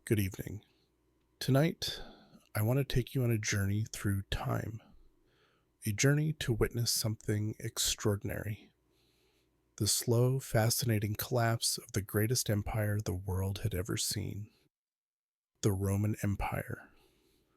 Good evening. Tonight, I want to take you on a journey through time, a journey to witness something extraordinary. The slow, fascinating collapse of the greatest empire the world had ever seen, the Roman Empire.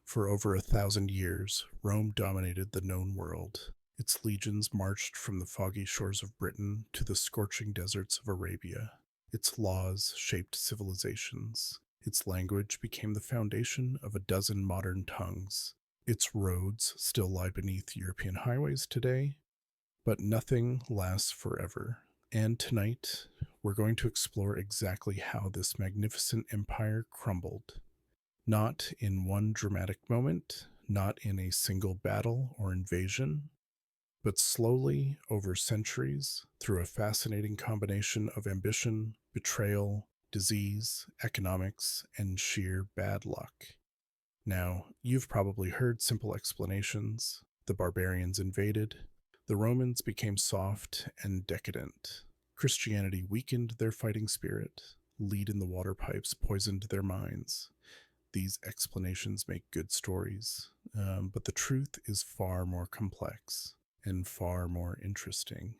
For over 1,000 years, Rome dominated the known world. Its legions marched from the foggy shores of Britain to the scorching deserts of Arabia. Its laws shaped civilizations. Its language became the foundation of a dozen modern tongues. Its roads still lie beneath European highways today, but nothing lasts forever. And tonight, we're going to explore exactly how this magnificent empire crumbled. Not in one dramatic moment, not in a single battle or invasion, but slowly over centuries through a fascinating combination of ambition, betrayal, disease, economics, and sheer bad luck. Now, you've probably heard simple explanations. The barbarians invaded, the Romans became soft and decadent, Christianity weakened their fighting spirit, lead in the water pipes poisoned their minds. These explanations make good stories, but the truth is far more complex and far more interesting.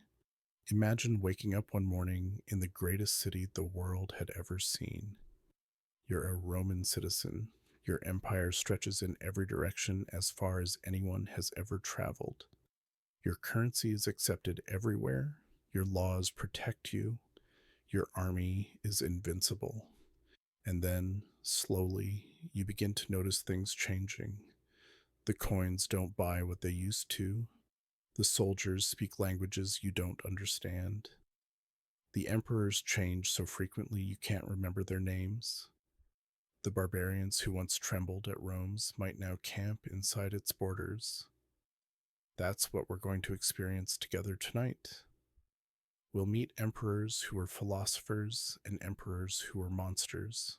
Imagine waking up one morning in the greatest city the world had ever seen. You're a Roman citizen. Your empire stretches in every direction as far as anyone has ever traveled. Your currency is accepted everywhere. Your laws protect you. Your army is invincible. And then, slowly, you begin to notice things changing. The coins don't buy what they used to. The soldiers speak languages you don't understand. The emperors change so frequently you can't remember their names. The barbarians who once trembled at Rome's might now camp inside its borders. That's what we're going to experience together tonight. We'll meet emperors who were philosophers and emperors who were monsters.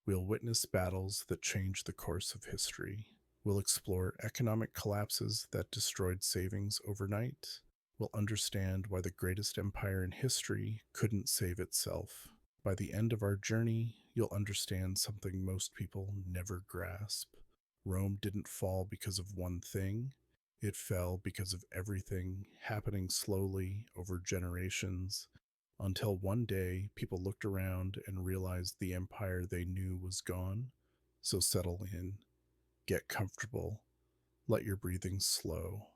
We'll witness battles that changed the course of history. We'll explore economic collapses that destroyed savings overnight. We'll understand why the greatest empire in history couldn't save itself. By the end of our journey, you'll understand something most people never grasp. Rome didn't fall because of one thing. It fell because of everything happening slowly over generations, until one day people looked around and realized the empire they knew was gone. So settle in, get comfortable, let your breathing slow,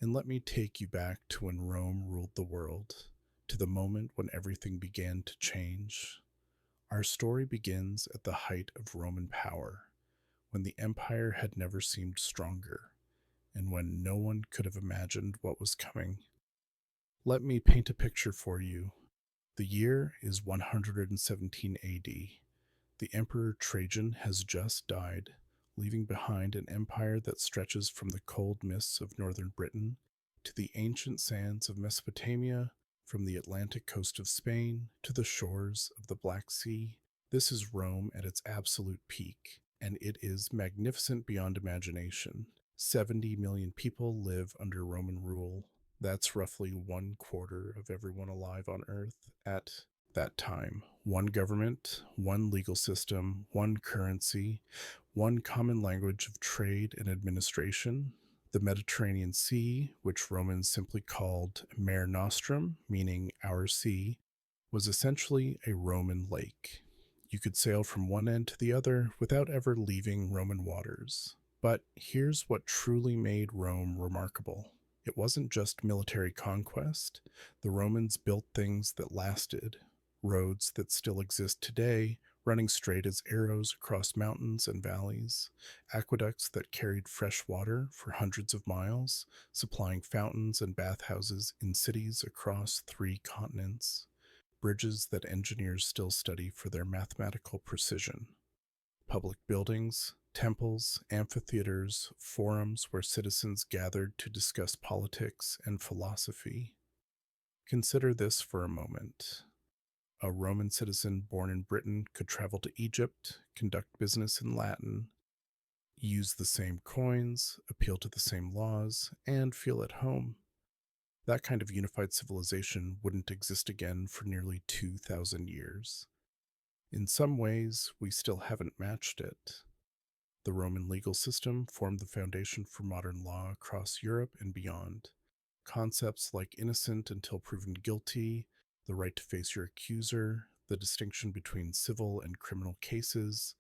and let me take you back to when Rome ruled the world, to the moment when everything began to change. Our story begins at the height of Roman power, when the empire had never seemed stronger, and when no one could have imagined what was coming. Let me paint a picture for you. The year is 117 AD. The Emperor Trajan has just died, leaving behind an empire that stretches from the cold mists of northern Britain to the ancient sands of Mesopotamia, from the Atlantic coast of Spain to the shores of the Black Sea. This is Rome at its absolute peak, and it is magnificent beyond imagination. 70 million people live under Roman rule. That's roughly 1/4 of everyone alive on Earth at that time. One government, one legal system, one currency, one common language of trade and administration. The Mediterranean Sea, which Romans simply called Mare Nostrum, meaning our sea, was essentially a Roman lake. You could sail from one end to the other without ever leaving Roman waters. But here's what truly made Rome remarkable. It wasn't just military conquest. The Romans built things that lasted, roads that still exist today, running straight as arrows across mountains and valleys, aqueducts that carried fresh water for hundreds of miles, supplying fountains and bathhouses in cities across 3 continents, bridges that engineers still study for their mathematical precision, public buildings, temples, amphitheaters, forums where citizens gathered to discuss politics and philosophy. Consider this for a moment. A Roman citizen born in Britain could travel to Egypt, conduct business in Latin, use the same coins, appeal to the same laws, and feel at home. That kind of unified civilization wouldn't exist again for nearly 2,000 years. In some ways, we still haven't matched it. The Roman legal system formed the foundation for modern law across Europe and beyond. Concepts like innocent until proven guilty, the right to face your accuser, the distinction between civil and criminal cases,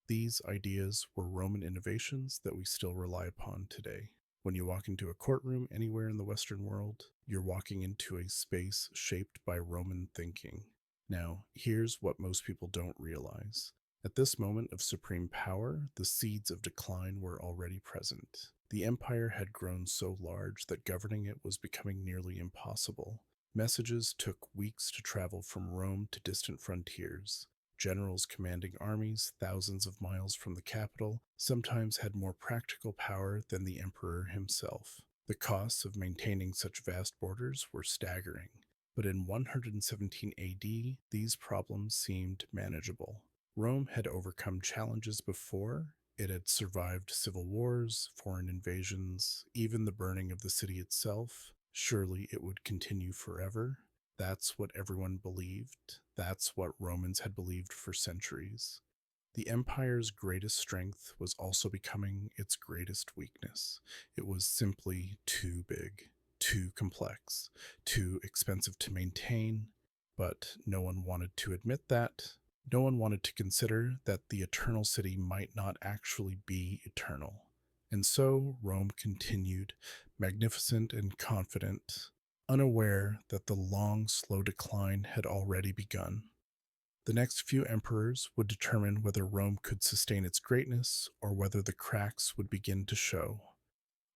these ideas were Roman innovations that we still rely upon today. When you walk into a courtroom anywhere in the Western world, you're walking into a space shaped by Roman thinking. Now, here's what most people don't realize. At this moment of supreme power, the seeds of decline were already present. The empire had grown so large that governing it was becoming nearly impossible. Messages took weeks to travel from Rome to distant frontiers. Generals commanding armies thousands of miles from the capital sometimes had more practical power than the emperor himself. The costs of maintaining such vast borders were staggering, but in 117 AD, these problems seemed manageable. Rome had overcome challenges before. It had survived civil wars, foreign invasions, even the burning of the city itself. Surely it would continue forever. That's what everyone believed. That's what Romans had believed for centuries. The empire's greatest strength was also becoming its greatest weakness. It was simply too big, too complex, too expensive to maintain, but no one wanted to admit that. No one wanted to consider that the eternal city might not actually be eternal. And so Rome continued, magnificent and confident, unaware that the long, slow decline had already begun. The next few emperors would determine whether Rome could sustain its greatness or whether the cracks would begin to show.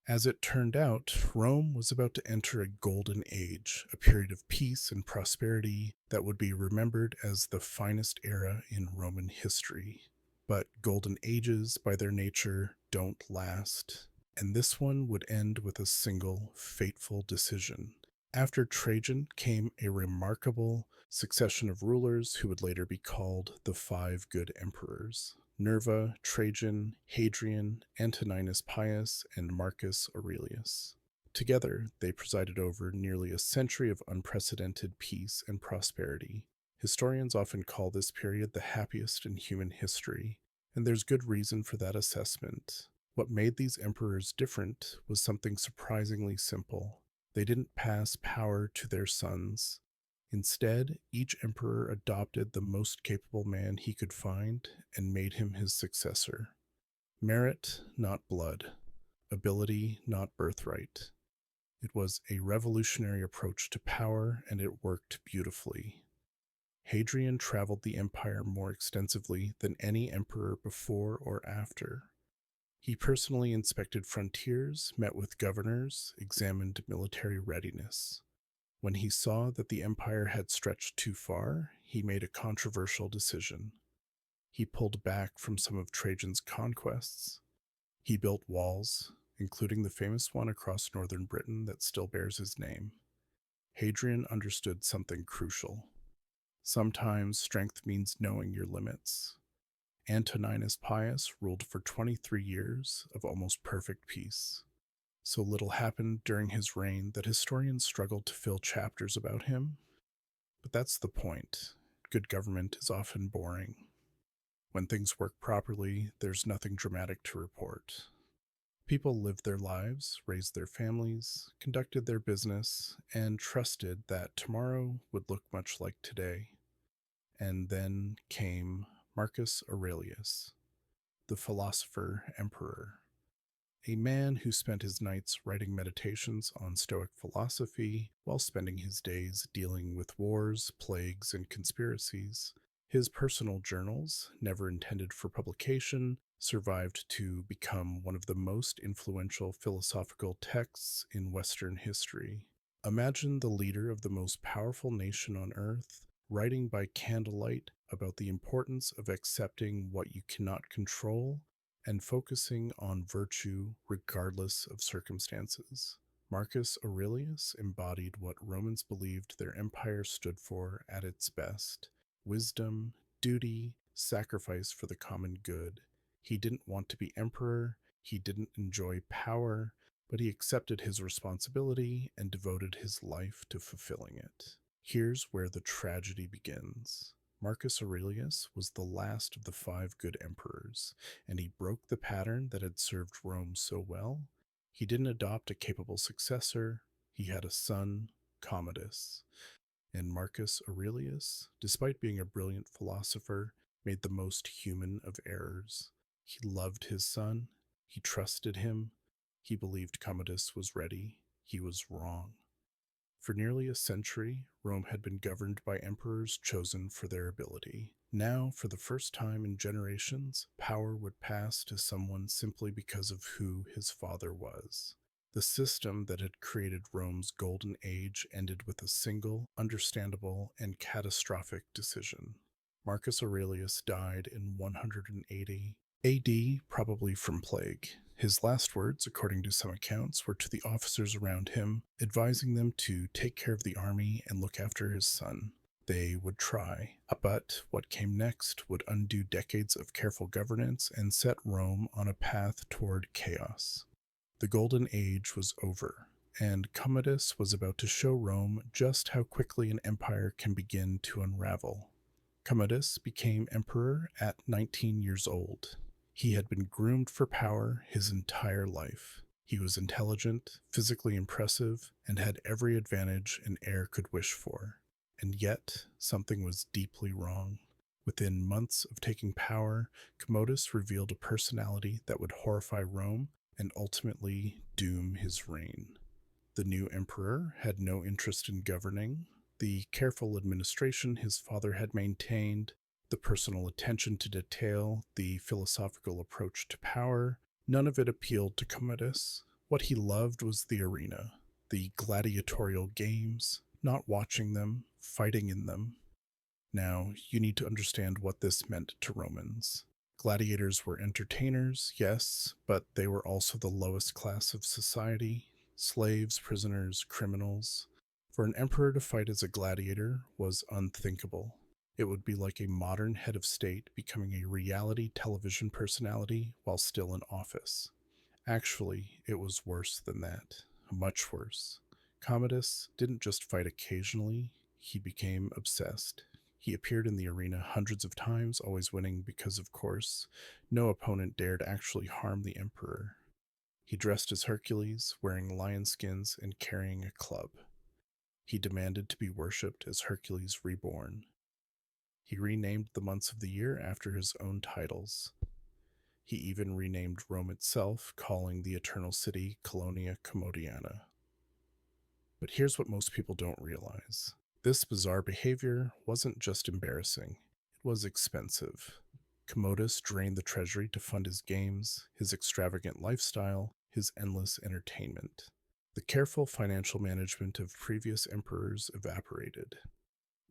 As it turned out, Rome was about to enter a golden age, a period of peace and prosperity that would be remembered as the finest era in Roman history. But golden ages, by their nature, don't last, and this one would end with a single fateful decision. After Trajan came a remarkable succession of rulers who would later be called the Five Good Emperors: Nerva, Trajan, Hadrian, Antoninus Pius, and Marcus Aurelius. Together, they presided over nearly a century of unprecedented peace and prosperity. Historians often call this period the happiest in human history, and there's good reason for that assessment. What made these emperors different was something surprisingly simple. They didn't pass power to their sons. Instead, each emperor adopted the most capable man he could find and made him his successor. Merit, not blood. Ability, not birthright. It was a revolutionary approach to power, and it worked beautifully. Hadrian traveled the empire more extensively than any emperor before or after. He personally inspected frontiers, met with governors, examined military readiness. When he saw that the empire had stretched too far, he made a controversial decision. He pulled back from some of Trajan's conquests. He built walls, including the famous one across northern Britain that still bears his name. Hadrian understood something crucial. Sometimes strength means knowing your limits. Antoninus Pius ruled for 23 years of almost perfect peace. So little happened during his reign that historians struggle to fill chapters about him. But that's the point. Good government is often boring. When things work properly, there's nothing dramatic to report. People lived their lives, raised their families, conducted their business, and trusted that tomorrow would look much like today. And then came Marcus Aurelius, the philosopher emperor. A man who spent his nights writing meditations on Stoic philosophy while spending his days dealing with wars, plagues, and conspiracies. His personal journals, never intended for publication, survived to become one of the most influential philosophical texts in Western history. Imagine the leader of the most powerful nation on earth writing by candlelight about the importance of accepting what you cannot control and focusing on virtue regardless of circumstances. Marcus Aurelius embodied what Romans believed their empire stood for at its best: wisdom, duty, sacrifice for the common good. He didn't want to be emperor, he didn't enjoy power, but he accepted his responsibility and devoted his life to fulfilling it. Here's where the tragedy begins. Marcus Aurelius was the last of the five good emperors, and he broke the pattern that had served Rome so well. He didn't adopt a capable successor, he had a son, Commodus. And Marcus Aurelius, despite being a brilliant philosopher, made the most human of errors. He loved his son, he trusted him, he believed Commodus was ready. He was wrong. For nearly a century, Rome had been governed by emperors chosen for their ability. Now, for the first time in generations, power would pass to someone simply because of who his father was. The system that had created Rome's golden age ended with a single, understandable, and catastrophic decision. Marcus Aurelius died in 180 AD, probably from plague. His last words, according to some accounts, were to the officers around him, advising them to take care of the army and look after his son. They would try, but what came next would undo decades of careful governance and set Rome on a path toward chaos. The Golden Age was over, and Commodus was about to show Rome just how quickly an empire can begin to unravel. Commodus became emperor at 19 years old. He had been groomed for power his entire life. He was intelligent, physically impressive, and had every advantage an heir could wish for. And yet, something was deeply wrong. Within months of taking power, Commodus revealed a personality that would horrify Rome and ultimately doom his reign. The new emperor had no interest in governing. The careful administration his father had maintained, the personal attention to detail, the philosophical approach to power, none of it appealed to Commodus. What he loved was the arena, the gladiatorial games, not watching them, fighting in them. Now, you need to understand what this meant to Romans. Gladiators were entertainers, yes, but they were also the lowest class of society. Slaves, prisoners, criminals. For an emperor to fight as a gladiator was unthinkable. It would be like a modern head of state becoming a reality television personality while still in office. Actually, it was worse than that. Much worse. Commodus didn't just fight occasionally, he became obsessed. He appeared in the arena hundreds of times, always winning because, of course, no opponent dared actually harm the emperor. He dressed as Hercules, wearing lion skins and carrying a club. He demanded to be worshipped as Hercules reborn. He renamed the months of the year after his own titles. He even renamed Rome itself, calling the Eternal City Colonia Commodiana. But here's what most people don't realize. This bizarre behavior wasn't just embarrassing, it was expensive. Commodus drained the treasury to fund his games, his extravagant lifestyle, his endless entertainment. The careful financial management of previous emperors evaporated.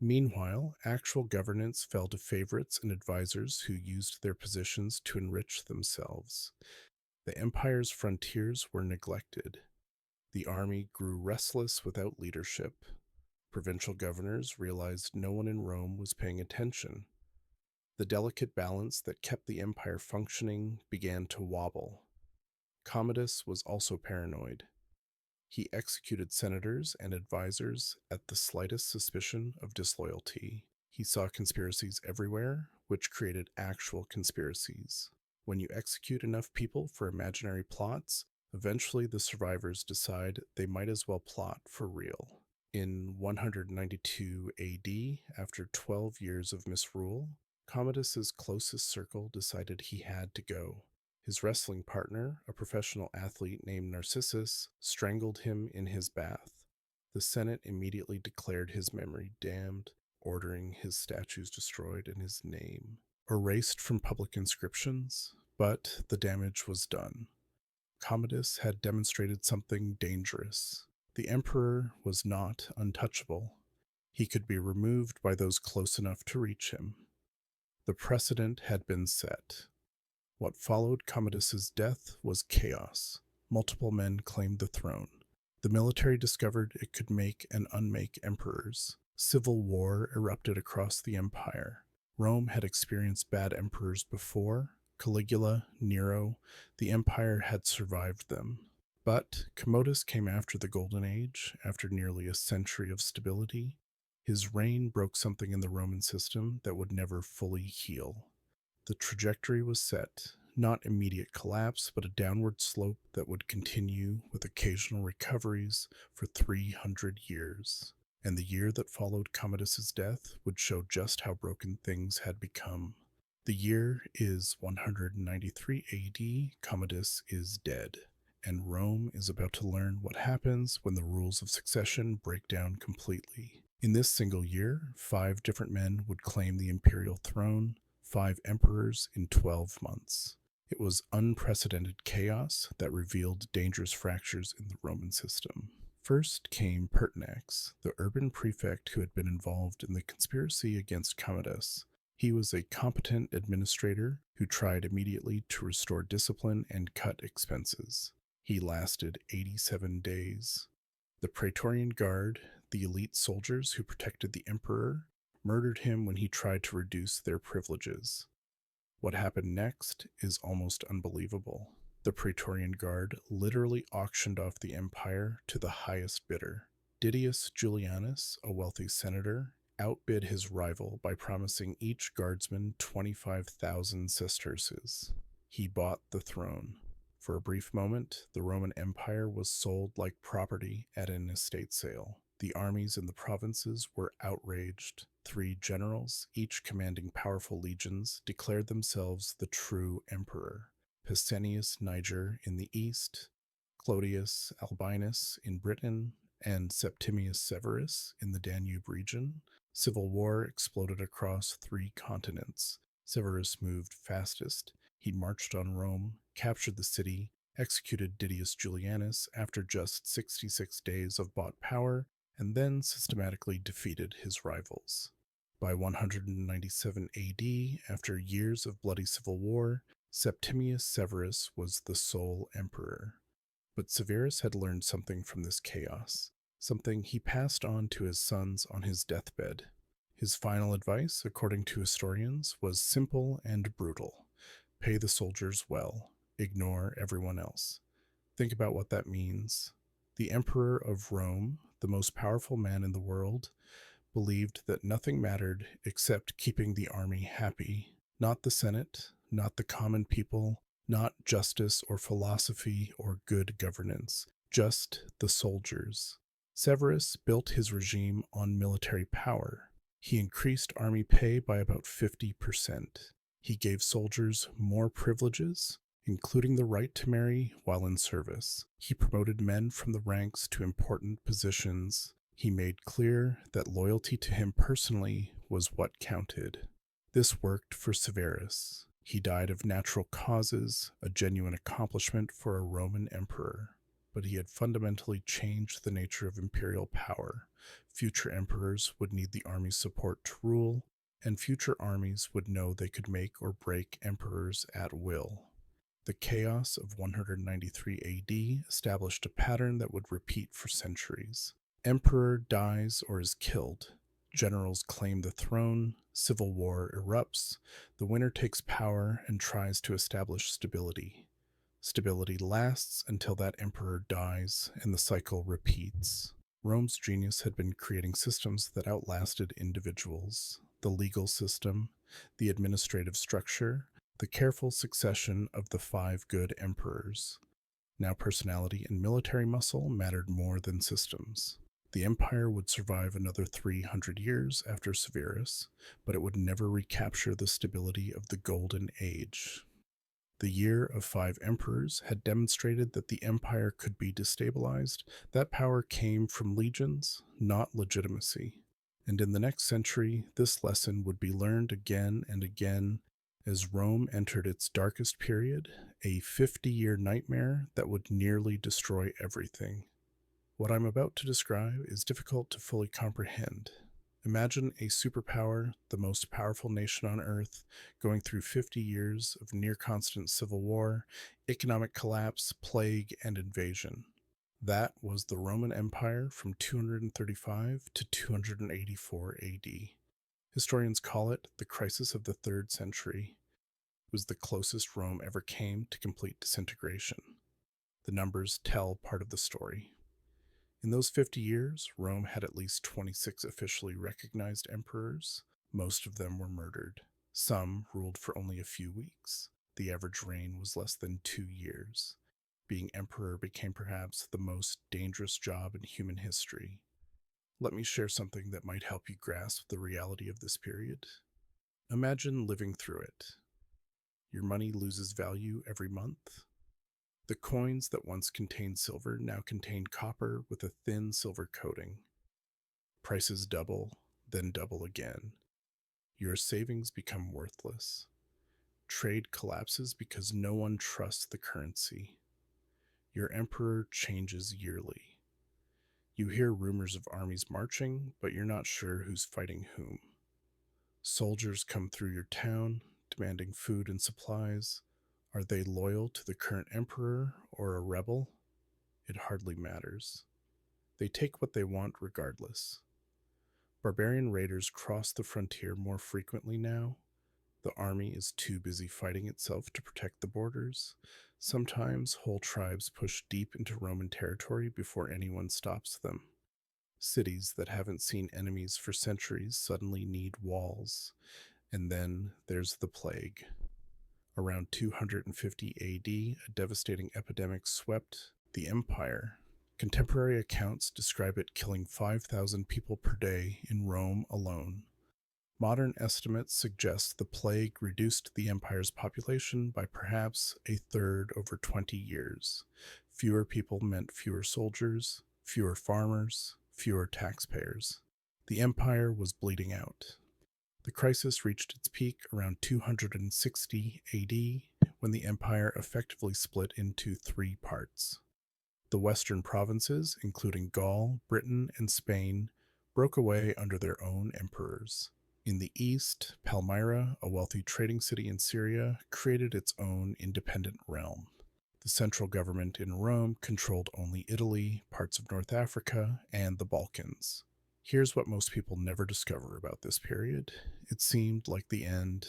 Meanwhile, actual governance fell to favorites and advisors who used their positions to enrich themselves. The empire's frontiers were neglected. The army grew restless without leadership. Provincial governors realized no one in Rome was paying attention. The delicate balance that kept the empire functioning began to wobble. Commodus was also paranoid. He executed senators and advisors at the slightest suspicion of disloyalty. He saw conspiracies everywhere, which created actual conspiracies. When you execute enough people for imaginary plots, eventually the survivors decide they might as well plot for real. In 192 AD, after 12 years of misrule, Commodus's closest circle decided he had to go. His wrestling partner, a professional athlete named Narcissus, strangled him in his bath. The Senate immediately declared his memory damned, ordering his statues destroyed and his name erased from public inscriptions, but the damage was done. Commodus had demonstrated something dangerous. The emperor was not untouchable. He could be removed by those close enough to reach him. The precedent had been set. What followed Commodus's death was chaos. Multiple men claimed the throne. The military discovered it could make and unmake emperors. Civil war erupted across the empire. Rome had experienced bad emperors before. Caligula, Nero, the empire had survived them. But Commodus came after the Golden Age, after nearly a century of stability. His reign broke something in the Roman system that would never fully heal. The trajectory was set, not immediate collapse, but a downward slope that would continue with occasional recoveries for 300 years. And the year that followed Commodus's death would show just how broken things had become. The year is 193 AD, Commodus is dead, and Rome is about to learn what happens when the rules of succession break down completely. In this single year, 5 different men would claim the imperial throne, 5 emperors in 12 months. It was unprecedented chaos that revealed dangerous fractures in the Roman system. First came Pertinax, the urban prefect who had been involved in the conspiracy against Commodus. He was a competent administrator who tried immediately to restore discipline and cut expenses. He lasted 87 days. The Praetorian Guard, the elite soldiers who protected the emperor, murdered him when he tried to reduce their privileges. What happened next is almost unbelievable. The Praetorian Guard literally auctioned off the empire to the highest bidder. Didius Julianus, a wealthy senator, outbid his rival by promising each guardsman 25,000 sesterces. He bought the throne. For a brief moment, the Roman Empire was sold like property at an estate sale. The armies in the provinces were outraged. 3 generals, each commanding powerful legions, declared themselves the true emperor. Pescennius Niger in the east, Clodius Albinus in Britain, and Septimius Severus in the Danube region. Civil war exploded across 3 continents. Severus moved fastest. He marched on Rome, captured the city, executed Didius Julianus after just 66 days of bought power, and then systematically defeated his rivals. By 197 AD, after years of bloody civil war, Septimius Severus was the sole emperor. But Severus had learned something from this chaos, something he passed on to his sons on his deathbed. His final advice, according to historians, was simple and brutal. Pay the soldiers well. Ignore everyone else. Think about what that means. The Emperor of Rome, the most powerful man in the world, believed that nothing mattered except keeping the army happy. Not the Senate, not the common people, not justice or philosophy or good governance, just the soldiers. Severus built his regime on military power. He increased army pay by about 50%. He gave soldiers more privileges, including the right to marry while in service. He promoted men from the ranks to important positions. He made clear that loyalty to him personally was what counted. This worked for Severus. He died of natural causes, a genuine accomplishment for a Roman emperor. But he had fundamentally changed the nature of imperial power. Future emperors would need the army's support to rule, and future armies would know they could make or break emperors at will. The chaos of 193 AD established a pattern that would repeat for centuries. Emperor dies or is killed. Generals claim the throne, civil war erupts, the winner takes power and tries to establish stability. Stability lasts until that emperor dies, and the cycle repeats. Rome's genius had been creating systems that outlasted individuals. The legal system, the administrative structure, the careful succession of the 5 good emperors. Now personality and military muscle mattered more than systems. The empire would survive another 300 years after Severus, but it would never recapture the stability of the Golden Age. The year of 5 emperors had demonstrated that the empire could be destabilized. That power came from legions, not legitimacy. And in the next century, this lesson would be learned again and again as Rome entered its darkest period, a 50-year nightmare that would nearly destroy everything. What I'm about to describe is difficult to fully comprehend. Imagine a superpower, the most powerful nation on Earth, going through 50 years of near-constant civil war, economic collapse, plague, and invasion. That was the Roman Empire from 235 to 284 AD. Historians call it the crisis of the 3rd century. It was the closest Rome ever came to complete disintegration. The numbers tell part of the story. In those 50 years, Rome had at least 26 officially recognized emperors. Most of them were murdered. Some ruled for only a few weeks. The average reign was less than 2 years. Being emperor became perhaps the most dangerous job in human history. Let me share something that might help you grasp the reality of this period. Imagine living through it. Your money loses value every month. The coins that once contained silver now contain copper with a thin silver coating. Prices double, then double again. Your savings become worthless. Trade collapses because no one trusts the currency. Your emperor changes yearly. You hear rumors of armies marching, but you're not sure who's fighting whom. Soldiers come through your town, demanding food and supplies. Are they loyal to the current emperor or a rebel? It hardly matters. They take what they want regardless. Barbarian raiders cross the frontier more frequently now. The army is too busy fighting itself to protect the borders. Sometimes whole tribes push deep into Roman territory before anyone stops them. Cities that haven't seen enemies for centuries suddenly need walls. And then there's the plague. Around 250 AD, a devastating epidemic swept the empire. Contemporary accounts describe it killing 5,000 people per day in Rome alone. Modern estimates suggest the plague reduced the empire's population by perhaps a third over 20 years. Fewer people meant fewer soldiers, fewer farmers, fewer taxpayers. The empire was bleeding out. The crisis reached its peak around 260 AD when the empire effectively split into three parts. The western provinces, including Gaul, Britain, and Spain, broke away under their own emperors. In the east, Palmyra, a wealthy trading city in Syria, created its own independent realm. The central government in Rome controlled only Italy, parts of North Africa, and the Balkans. Here's what most people never discover about this period. It seemed like the end.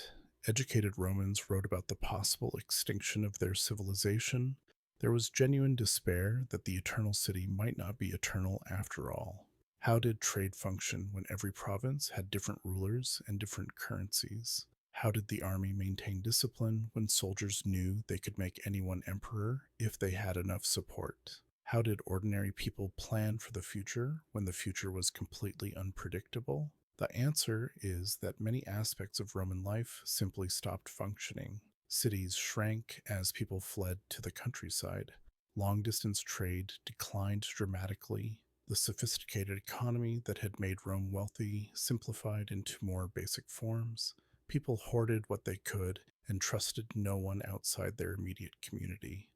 Educated Romans wrote about the possible extinction of their civilization. There was genuine despair that the eternal city might not be eternal after all. How did trade function when every province had different rulers and different currencies? How did the army maintain discipline when soldiers knew they could make anyone emperor if they had enough support? How did ordinary people plan for the future when the future was completely unpredictable? The answer is that many aspects of Roman life simply stopped functioning. Cities shrank as people fled to the countryside. Long-distance trade declined dramatically. The sophisticated economy that had made Rome wealthy simplified into more basic forms. People hoarded what they could and trusted no one outside their immediate community.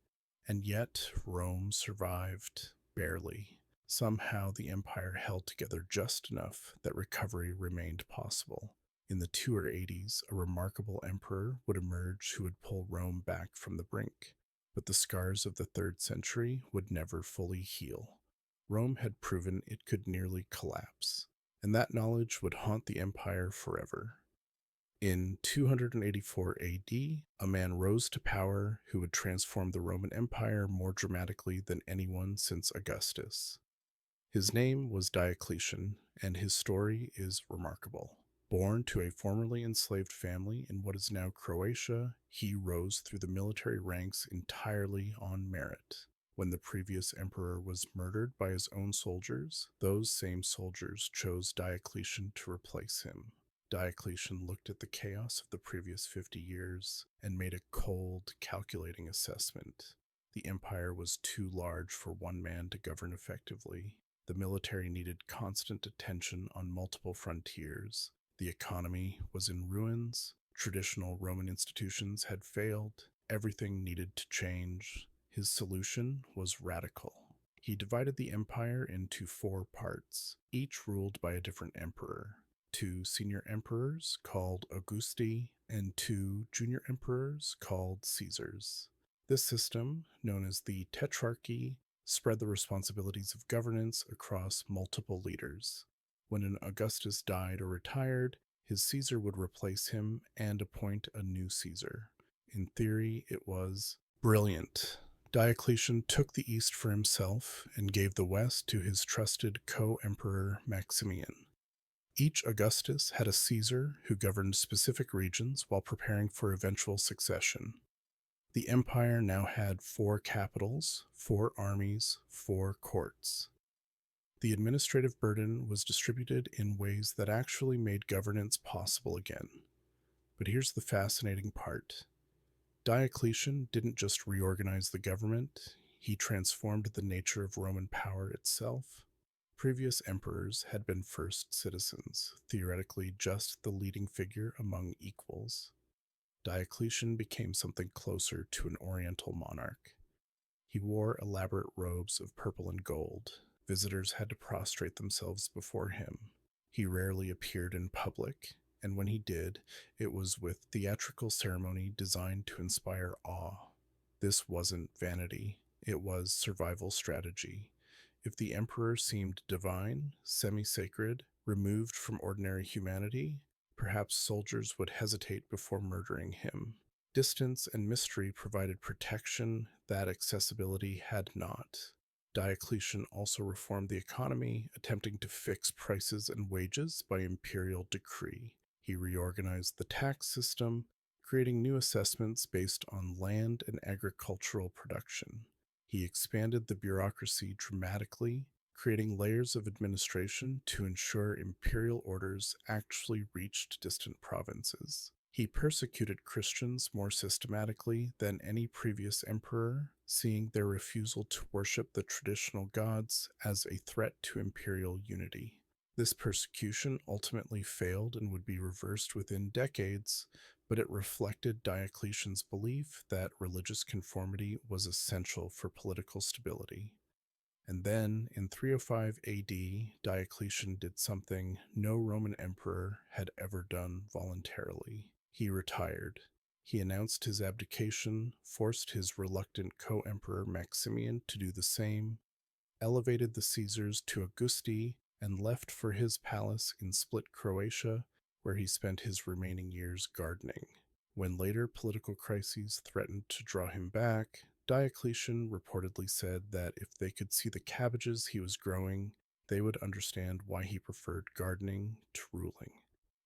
And yet, Rome survived, barely. Somehow the empire held together just enough that recovery remained possible. In the 280s, a remarkable emperor would emerge who would pull Rome back from the brink. But the scars of the 3rd century would never fully heal. Rome had proven it could nearly collapse, and that knowledge would haunt the empire forever. In 284 AD, a man rose to power who would transform the Roman Empire more dramatically than anyone since Augustus. His name was Diocletian, and his story is remarkable. Born to a formerly enslaved family in what is now Croatia, he rose through the military ranks entirely on merit. When the previous emperor was murdered by his own soldiers, those same soldiers chose Diocletian to replace him. Diocletian looked at the chaos of the previous 50 years and made a cold, calculating assessment. The empire was too large for one man to govern effectively. The military needed constant attention on multiple frontiers. The economy was in ruins. Traditional Roman institutions had failed. Everything needed to change. His solution was radical. He divided the empire into 4 parts, each ruled by a different emperor. 2 senior emperors called Augusti, and 2 junior emperors called Caesars. This system, known as the Tetrarchy, spread the responsibilities of governance across multiple leaders. When an Augustus died or retired, his Caesar would replace him and appoint a new Caesar. In theory, it was brilliant. Diocletian took the east for himself and gave the west to his trusted co-emperor Maximian. Each Augustus had a Caesar who governed specific regions while preparing for eventual succession. The empire now had 4 capitals, 4 armies, 4 courts. The administrative burden was distributed in ways that actually made governance possible again. But here's the fascinating part. Diocletian didn't just reorganize the government, he transformed the nature of Roman power itself. Previous emperors had been first citizens, theoretically just the leading figure among equals. Diocletian became something closer to an oriental monarch. He wore elaborate robes of purple and gold. Visitors had to prostrate themselves before him. He rarely appeared in public, and when he did, it was with theatrical ceremony designed to inspire awe. This wasn't vanity, it was survival strategy. If the emperor seemed divine, semi-sacred, removed from ordinary humanity, perhaps soldiers would hesitate before murdering him. Distance and mystery provided protection that accessibility had not. Diocletian also reformed the economy, attempting to fix prices and wages by imperial decree. He reorganized the tax system, creating new assessments based on land and agricultural production. He expanded the bureaucracy dramatically, creating layers of administration to ensure imperial orders actually reached distant provinces. He persecuted Christians more systematically than any previous emperor, seeing their refusal to worship the traditional gods as a threat to imperial unity. This persecution ultimately failed and would be reversed within decades, but it reflected Diocletian's belief that religious conformity was essential for political stability. And then, in 305 AD, Diocletian did something no Roman emperor had ever done voluntarily. He retired. He announced his abdication, forced his reluctant co-emperor Maximian to do the same, elevated the Caesars to Augusti, and left for his palace in Split, Croatia, where he spent his remaining years gardening. When later political crises threatened to draw him back, Diocletian reportedly said that if they could see the cabbages he was growing, they would understand why he preferred gardening to ruling.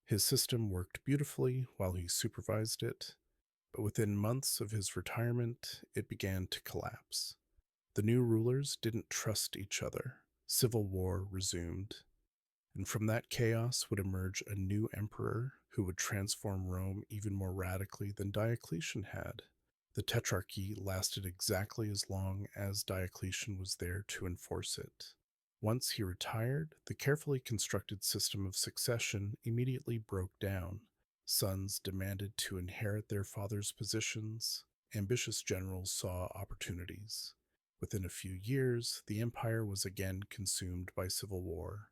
His system worked beautifully while he supervised it, but within months of his retirement, it began to collapse. The new rulers didn't trust each other. Civil war resumed, and from that chaos would emerge a new emperor who would transform Rome even more radically than Diocletian had. The Tetrarchy lasted exactly as long as Diocletian was there to enforce it. Once he retired, the carefully constructed system of succession immediately broke down. Sons demanded to inherit their father's positions. Ambitious generals saw opportunities. Within a few years, the empire was again consumed by civil war,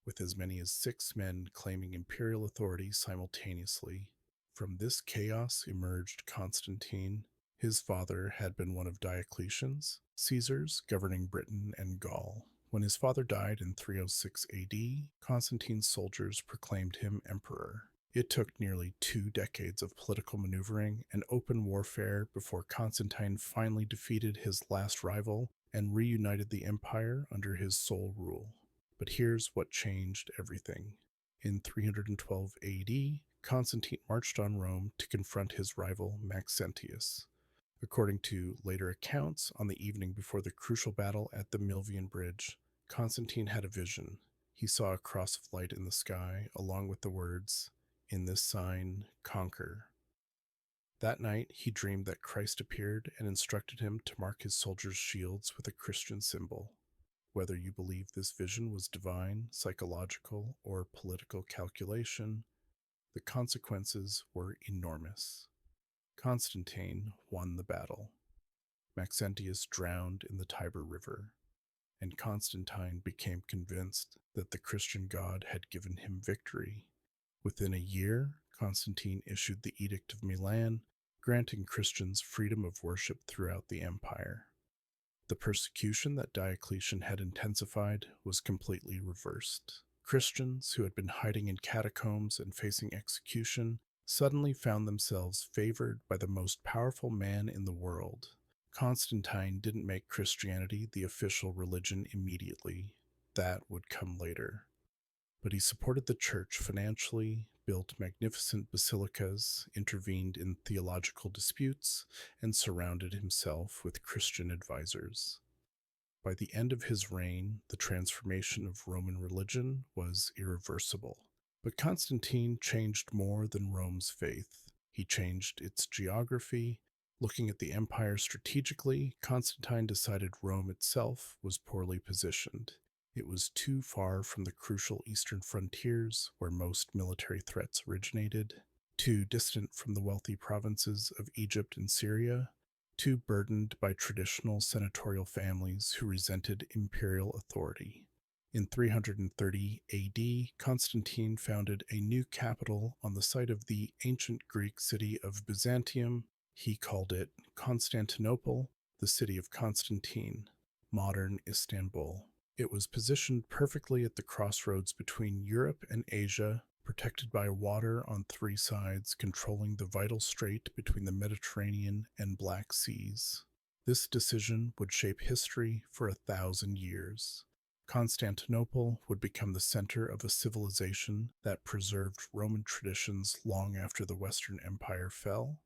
with as many as 6 men claiming imperial authority simultaneously. From this chaos emerged Constantine. His father had been one of Diocletian's, Caesar's, governing Britain and Gaul. When his father died in 306 AD, Constantine's soldiers proclaimed him emperor. It took nearly 2 decades of political maneuvering and open warfare before Constantine finally defeated his last rival and reunited the empire under his sole rule. But here's what changed everything. In 312 AD, Constantine marched on Rome to confront his rival Maxentius. According to later accounts, on the evening before the crucial battle at the Milvian Bridge, Constantine had a vision. He saw a cross of light in the sky, along with the words, "In this sign, conquer." That night, he dreamed that Christ appeared and instructed him to mark his soldiers' shields with a Christian symbol. Whether you believe this vision was divine, psychological, or political calculation, the consequences were enormous. Constantine won the battle. Maxentius drowned in the Tiber River, and Constantine became convinced that the Christian God had given him victory. Within a year, Constantine issued the Edict of Milan, granting Christians freedom of worship throughout the empire. The persecution that Diocletian had intensified was completely reversed. Christians who had been hiding in catacombs and facing execution suddenly found themselves favored by the most powerful man in the world. Constantine didn't make Christianity the official religion immediately. That would come later. But he supported the church financially, built magnificent basilicas, intervened in theological disputes, and surrounded himself with Christian advisors. By the end of his reign, the transformation of Roman religion was irreversible. But Constantine changed more than Rome's faith. He changed its geography. Looking at the empire strategically, Constantine decided Rome itself was poorly positioned. It was too far from the crucial eastern frontiers where most military threats originated, too distant from the wealthy provinces of Egypt and Syria, too burdened by traditional senatorial families who resented imperial authority. In 330 AD, Constantine founded a new capital on the site of the ancient Greek city of Byzantium. He called it Constantinople, the city of Constantine, modern Istanbul. It was positioned perfectly at the crossroads between Europe and Asia, protected by water on three sides, controlling the vital strait between the Mediterranean and Black Seas. This decision would shape history for 1,000 years. Constantinople would become the center of a civilization that preserved Roman traditions long after the Western Empire fell.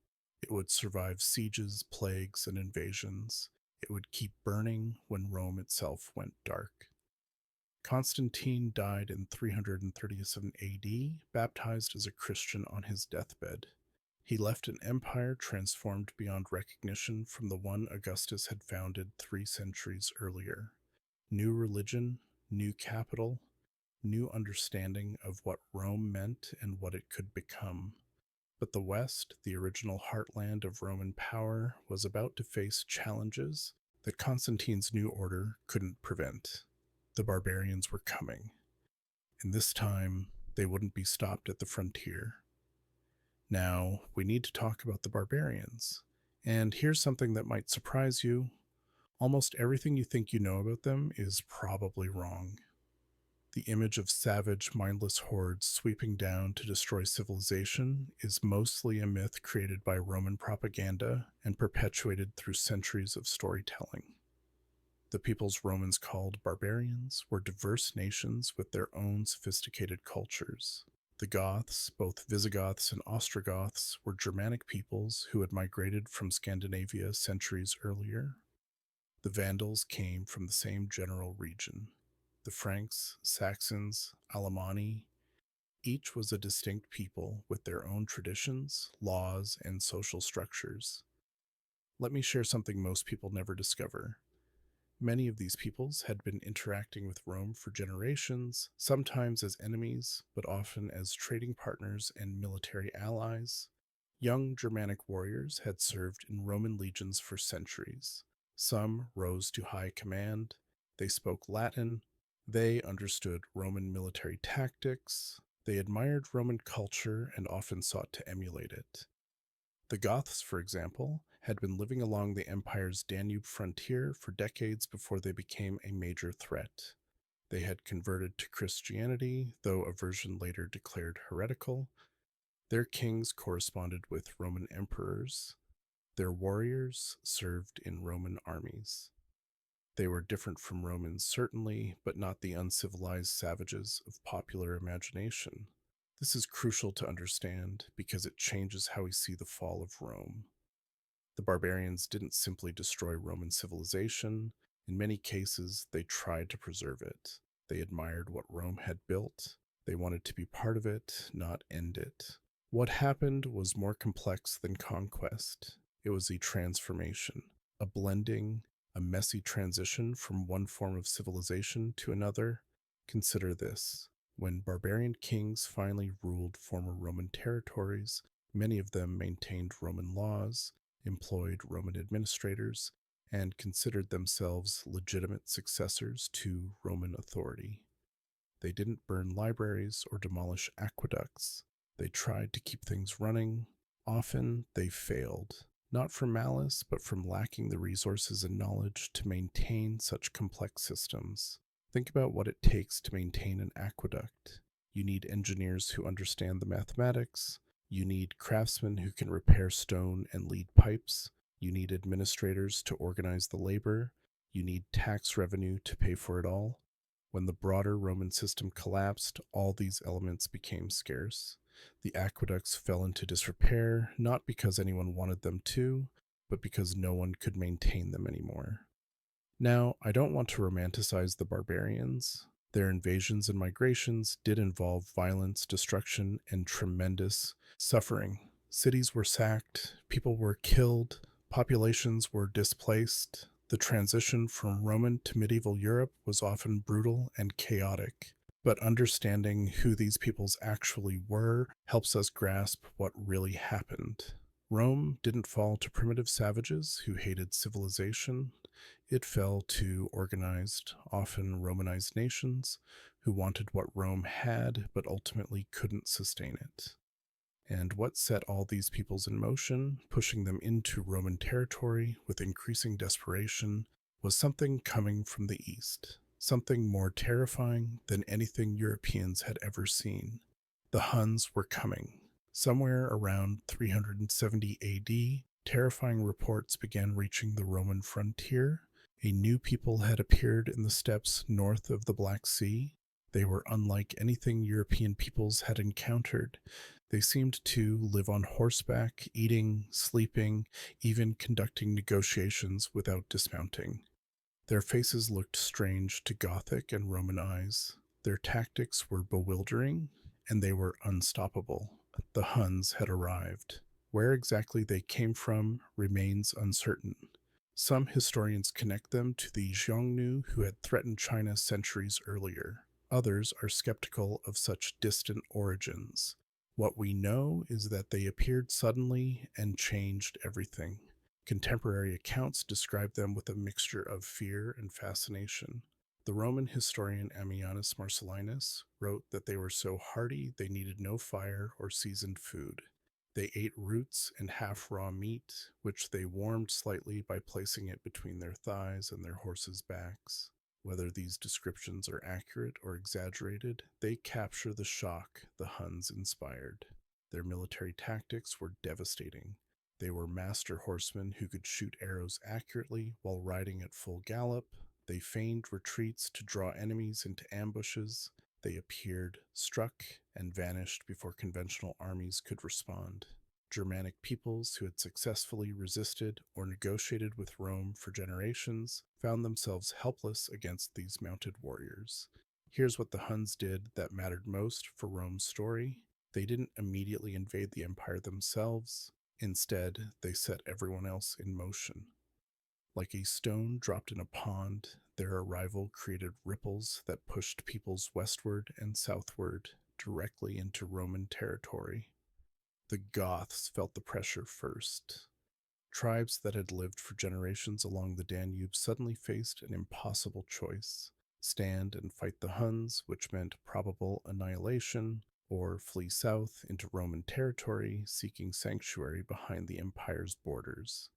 It would survive sieges, plagues, and invasions. It would keep burning when Rome itself went dark. Constantine died in 337 AD, baptized as a Christian on his deathbed. He left an empire transformed beyond recognition from the one Augustus had founded 3 centuries earlier. New religion, new capital, new understanding of what Rome meant and what it could become. But the West, the original heartland of Roman power, was about to face challenges that Constantine's new order couldn't prevent. The barbarians were coming, and this time they wouldn't be stopped at the frontier. Now, we need to talk about the barbarians. And here's something that might surprise you. Almost everything you think you know about them is probably wrong. The image of savage, mindless hordes sweeping down to destroy civilization is mostly a myth created by Roman propaganda and perpetuated through centuries of storytelling. The peoples Romans called barbarians were diverse nations with their own sophisticated cultures. The Goths, both Visigoths and Ostrogoths, were Germanic peoples who had migrated from Scandinavia centuries earlier. The Vandals came from the same general region. The Franks, Saxons, Alemanni, each was a distinct people with their own traditions, laws, and social structures. Let me share something most people never discover. Many of these peoples had been interacting with Rome for generations, sometimes as enemies, but often as trading partners and military allies. Young Germanic warriors had served in Roman legions for centuries. Some rose to high command. They spoke Latin. They understood Roman military tactics. They admired Roman culture and often sought to emulate it. The Goths, for example, had been living along the empire's Danube frontier for decades before they became a major threat. They had converted to Christianity, though a version later declared heretical. Their kings corresponded with Roman emperors. Their warriors served in Roman armies. They were different from Romans, certainly, but not the uncivilized savages of popular imagination. This is crucial to understand because it changes how we see the fall of Rome. The barbarians didn't simply destroy Roman civilization. In many cases, they tried to preserve it. They admired what Rome had built. They wanted to be part of it, not end it. What happened was more complex than conquest. It was a transformation, a blending, a messy transition from one form of civilization to another. Consider this. When barbarian kings finally ruled former Roman territories, many of them maintained Roman laws, employed Roman administrators, and considered themselves legitimate successors to Roman authority. They didn't burn libraries or demolish aqueducts. They tried to keep things running. Often they failed, not from malice, but from lacking the resources and knowledge to maintain such complex systems. Think about what it takes to maintain an aqueduct. You need engineers who understand the mathematics. You need craftsmen who can repair stone and lead pipes. You need administrators to organize the labor. You need tax revenue to pay for it all. When the broader Roman system collapsed, all these elements became scarce. The aqueducts fell into disrepair, not because anyone wanted them to, but because no one could maintain them anymore. Now, I don't want to romanticize the barbarians. Their invasions and migrations did involve violence, destruction, and tremendous suffering. Cities were sacked, people were killed, populations were displaced. The transition from Roman to medieval Europe was often brutal and chaotic. But understanding who these peoples actually were helps us grasp what really happened. Rome didn't fall to primitive savages who hated civilization. It fell to organized, often Romanized nations who wanted what Rome had but ultimately couldn't sustain it. And what set all these peoples in motion, pushing them into Roman territory with increasing desperation, was something coming from the east, something more terrifying than anything Europeans had ever seen. The Huns were coming. Somewhere around 370 AD, terrifying reports began reaching the Roman frontier. A new people had appeared in the steppes north of the Black Sea. They were unlike anything European peoples had encountered. They seemed to live on horseback, eating, sleeping, even conducting negotiations without dismounting. Their faces looked strange to Gothic and Roman eyes. Their tactics were bewildering, and they were unstoppable. The Huns had arrived. Where exactly they came from remains uncertain. Some historians connect them to the Xiongnu who had threatened China centuries earlier. Others are skeptical of such distant origins. What we know is that they appeared suddenly and changed everything. Contemporary accounts describe them with a mixture of fear and fascination. The Roman historian Ammianus Marcellinus wrote that they were so hardy they needed no fire or seasoned food. They ate roots and half-raw meat, which they warmed slightly by placing it between their thighs and their horses' backs. Whether these descriptions are accurate or exaggerated, they capture the shock the Huns inspired. Their military tactics were devastating. They were master horsemen who could shoot arrows accurately while riding at full gallop. They feigned retreats to draw enemies into ambushes. They appeared, struck, and vanished before conventional armies could respond. Germanic peoples who had successfully resisted or negotiated with Rome for generations found themselves helpless against these mounted warriors. Here's what the Huns did that mattered most for Rome's story. They didn't immediately invade the empire themselves. Instead, they set everyone else in motion. Like a stone dropped in a pond, their arrival created ripples that pushed peoples westward and southward, directly into Roman territory. The Goths felt the pressure first. Tribes that had lived for generations along the Danube suddenly faced an impossible choice: stand and fight the Huns, which meant probable annihilation, or flee south into Roman territory, seeking sanctuary behind the empire's borders.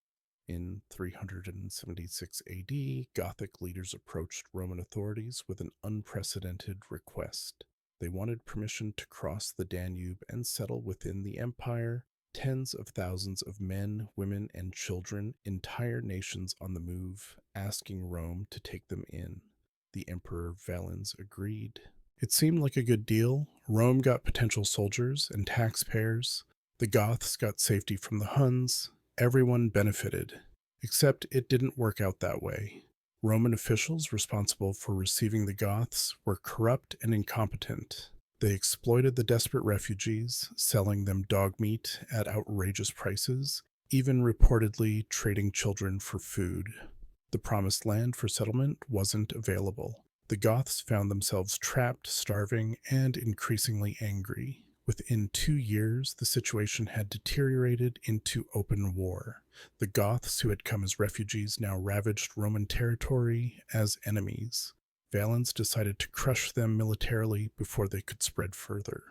In 376 AD, Gothic leaders approached Roman authorities with an unprecedented request. They wanted permission to cross the Danube and settle within the empire. Tens of thousands of men, women, and children, entire nations on the move, asking Rome to take them in. The Emperor Valens agreed. It seemed like a good deal. Rome got potential soldiers and taxpayers. The Goths got safety from the Huns. Everyone benefited. Except it didn't work out that way. Roman officials responsible for receiving the Goths were corrupt and incompetent. They exploited the desperate refugees, selling them dog meat at outrageous prices, even reportedly trading children for food. The promised land for settlement wasn't available. The Goths found themselves trapped, starving, and increasingly angry. Within 2 years, the situation had deteriorated into open war. The Goths, who had come as refugees, now ravaged Roman territory as enemies. Valens decided to crush them militarily before they could spread further.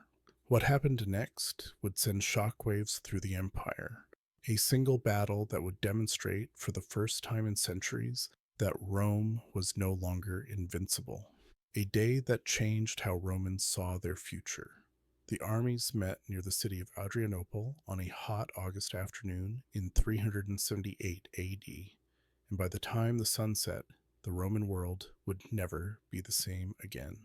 What happened next would send shockwaves through the empire. A single battle that would demonstrate, for the first time in centuries, that Rome was no longer invincible. A day that changed how Romans saw their future. The armies met near the city of Adrianople on a hot August afternoon in 378 AD, and by the time the sun set, the Roman world would never be the same again.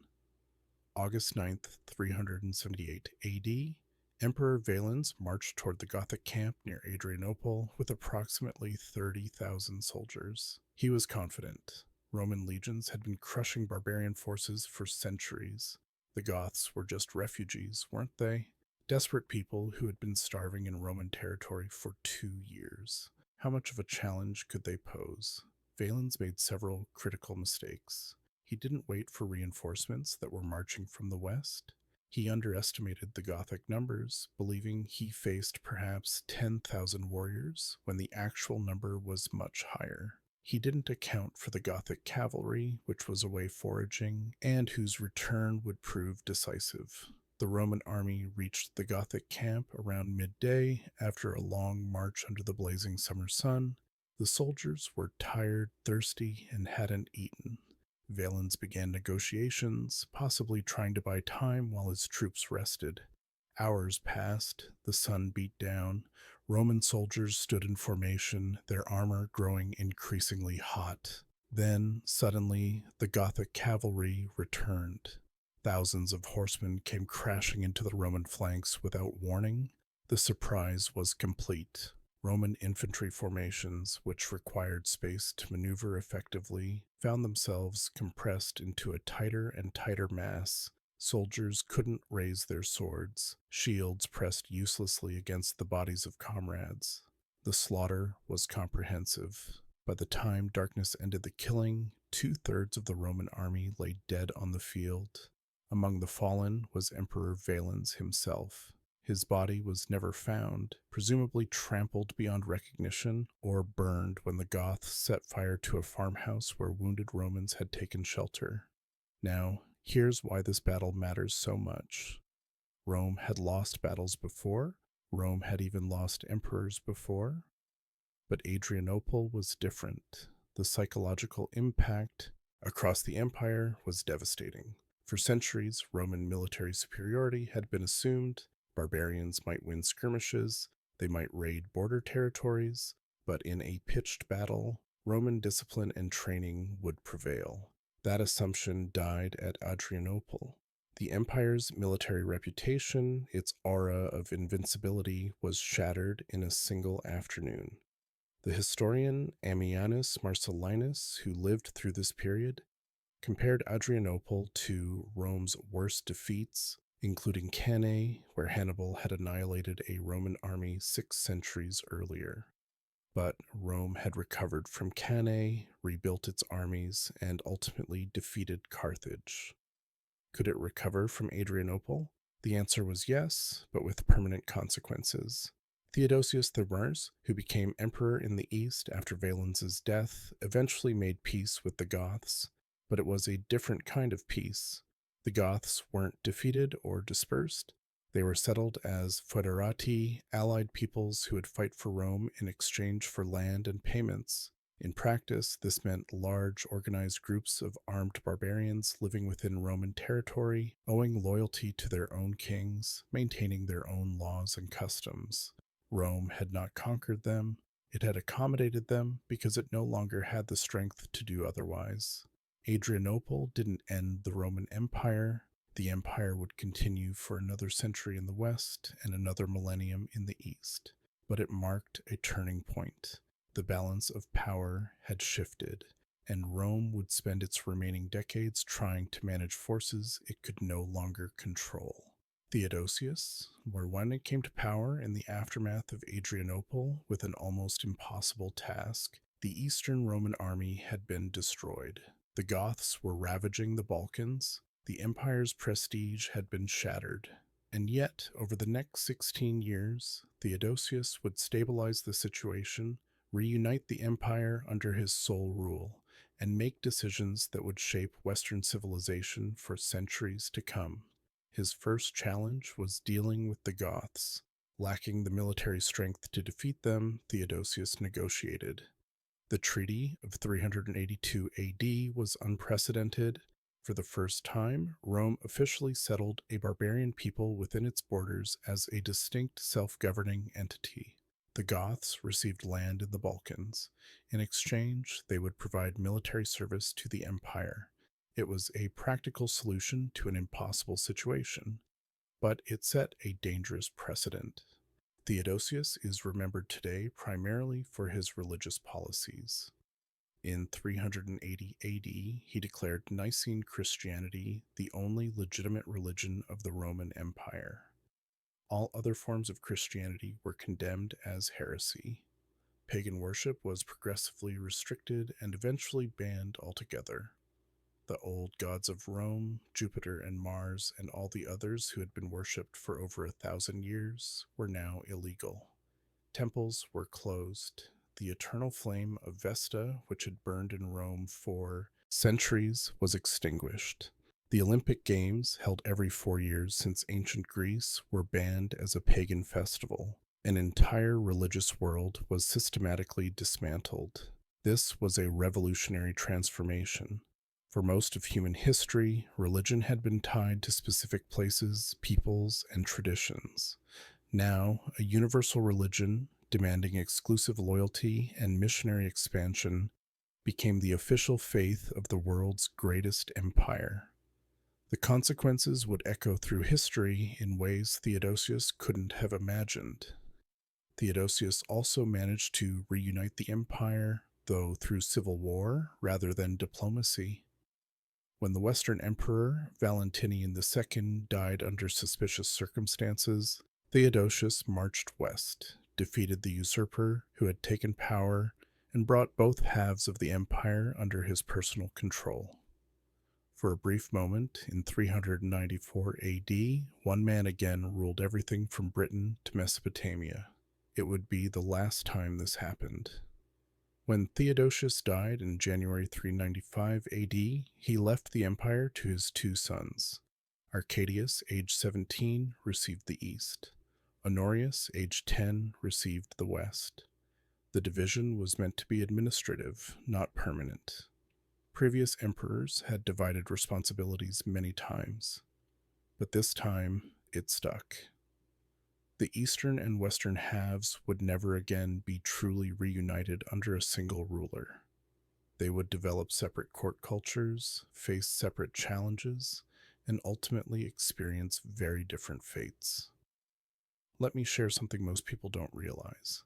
August 9th, 378 AD, Emperor Valens marched toward the Gothic camp near Adrianople with approximately 30,000 soldiers. He was confident. Roman legions had been crushing barbarian forces for centuries. The Goths were just refugees, weren't they? Desperate people who had been starving in Roman territory for 2 years. How much of a challenge could they pose? Valens made several critical mistakes. He didn't wait for reinforcements that were marching from the west. He underestimated the Gothic numbers, believing he faced perhaps 10,000 warriors when the actual number was much higher. He didn't account for the Gothic cavalry, which was away foraging, and whose return would prove decisive. The Roman army reached the Gothic camp around midday after a long march under the blazing summer sun. The soldiers were tired, thirsty, and hadn't eaten. Valens began negotiations, possibly trying to buy time while his troops rested. Hours passed, the sun beat down. Roman soldiers stood in formation, their armor growing increasingly hot. Then, suddenly, the Gothic cavalry returned. Thousands of horsemen came crashing into the Roman flanks without warning. The surprise was complete. Roman infantry formations, which required space to maneuver effectively, found themselves compressed into a tighter and tighter mass. Soldiers couldn't raise their swords. Shields pressed uselessly against the bodies of comrades. The slaughter was comprehensive. By the time darkness ended the killing, 2/3 of the Roman army lay dead on the field. Among the fallen was Emperor Valens himself. His body was never found, presumably trampled beyond recognition or burned when the Goths set fire to a farmhouse where wounded Romans had taken shelter. Now, here's why this battle matters so much. Rome had lost battles before. Rome had even lost emperors before. But Adrianople was different. The psychological impact across the empire was devastating. For centuries, Roman military superiority had been assumed. Barbarians might win skirmishes, they might raid border territories, but in a pitched battle, Roman discipline and training would prevail. That assumption died at Adrianople. The empire's military reputation, its aura of invincibility, was shattered in a single afternoon. The historian Ammianus Marcellinus, who lived through this period, compared Adrianople to Rome's worst defeats, including Cannae, where Hannibal had annihilated a Roman army 6 centuries earlier. But Rome had recovered from Cannae, rebuilt its armies, and ultimately defeated Carthage. Could it recover from Adrianople? The answer was yes, but with permanent consequences. Theodosius Thrasymachus, who became emperor in the east after Valens's death, eventually made peace with the Goths, but it was a different kind of peace. The Goths weren't defeated or dispersed. They were settled as foederati, allied peoples who would fight for Rome in exchange for land and payments. In practice, this meant large, organized groups of armed barbarians living within Roman territory, owing loyalty to their own kings, maintaining their own laws and customs. Rome had not conquered them. It had accommodated them because it no longer had the strength to do otherwise. Adrianople didn't end the Roman Empire. The empire would continue for another century in the west and another millennium in the east. But it marked a turning point. The balance of power had shifted, and Rome would spend its remaining decades trying to manage forces it could no longer control. Theodosius, when it came to power in the aftermath of Adrianople with an almost impossible task, the Eastern Roman army had been destroyed. The Goths were ravaging the Balkans. The empire's prestige had been shattered. And yet, over the next 16 years, Theodosius would stabilize the situation, reunite the empire under his sole rule, and make decisions that would shape Western civilization for centuries to come. His first challenge was dealing with the Goths. Lacking the military strength to defeat them, Theodosius negotiated. The Treaty of 382 AD was unprecedented. For the first time, Rome officially settled a barbarian people within its borders as a distinct self governing entity. The Goths received land in the Balkans. In exchange, they would provide military service to the empire. It was a practical solution to an impossible situation, but it set a dangerous precedent. Theodosius is remembered today primarily for his religious policies. In 380 AD, he declared Nicene Christianity the only legitimate religion of the Roman Empire. All other forms of Christianity were condemned as heresy. Pagan worship was progressively restricted and eventually banned altogether. The old gods of Rome, Jupiter and Mars, and all the others who had been worshipped for over 1,000 years were now illegal. Temples were closed. The eternal flame of Vesta, which had burned in Rome for centuries, was extinguished. The Olympic Games, held every 4 years since ancient Greece, were banned as a pagan festival. An entire religious world was systematically dismantled. This was a revolutionary transformation. For most of human history, religion had been tied to specific places, peoples, and traditions. Now, a universal religion, demanding exclusive loyalty and missionary expansion, became the official faith of the world's greatest empire. The consequences would echo through history in ways Theodosius couldn't have imagined. Theodosius also managed to reunite the empire, though through civil war rather than diplomacy. When the Western Emperor Valentinian II died under suspicious circumstances, Theodosius marched west, defeated the usurper who had taken power, and brought both halves of the empire under his personal control. For a brief moment, in 394 AD, one man again ruled everything from Britain to Mesopotamia. It would be the last time this happened. When Theodosius died in January 395 AD, he left the empire to his two sons. Arcadius, aged 17, received the east. Honorius, aged 10, received the west. The division was meant to be administrative, not permanent. Previous emperors had divided responsibilities many times, but this time it stuck. The eastern and western halves would never again be truly reunited under a single ruler. They would develop separate court cultures, face separate challenges, and ultimately experience very different fates. Let me share something most people don't realize.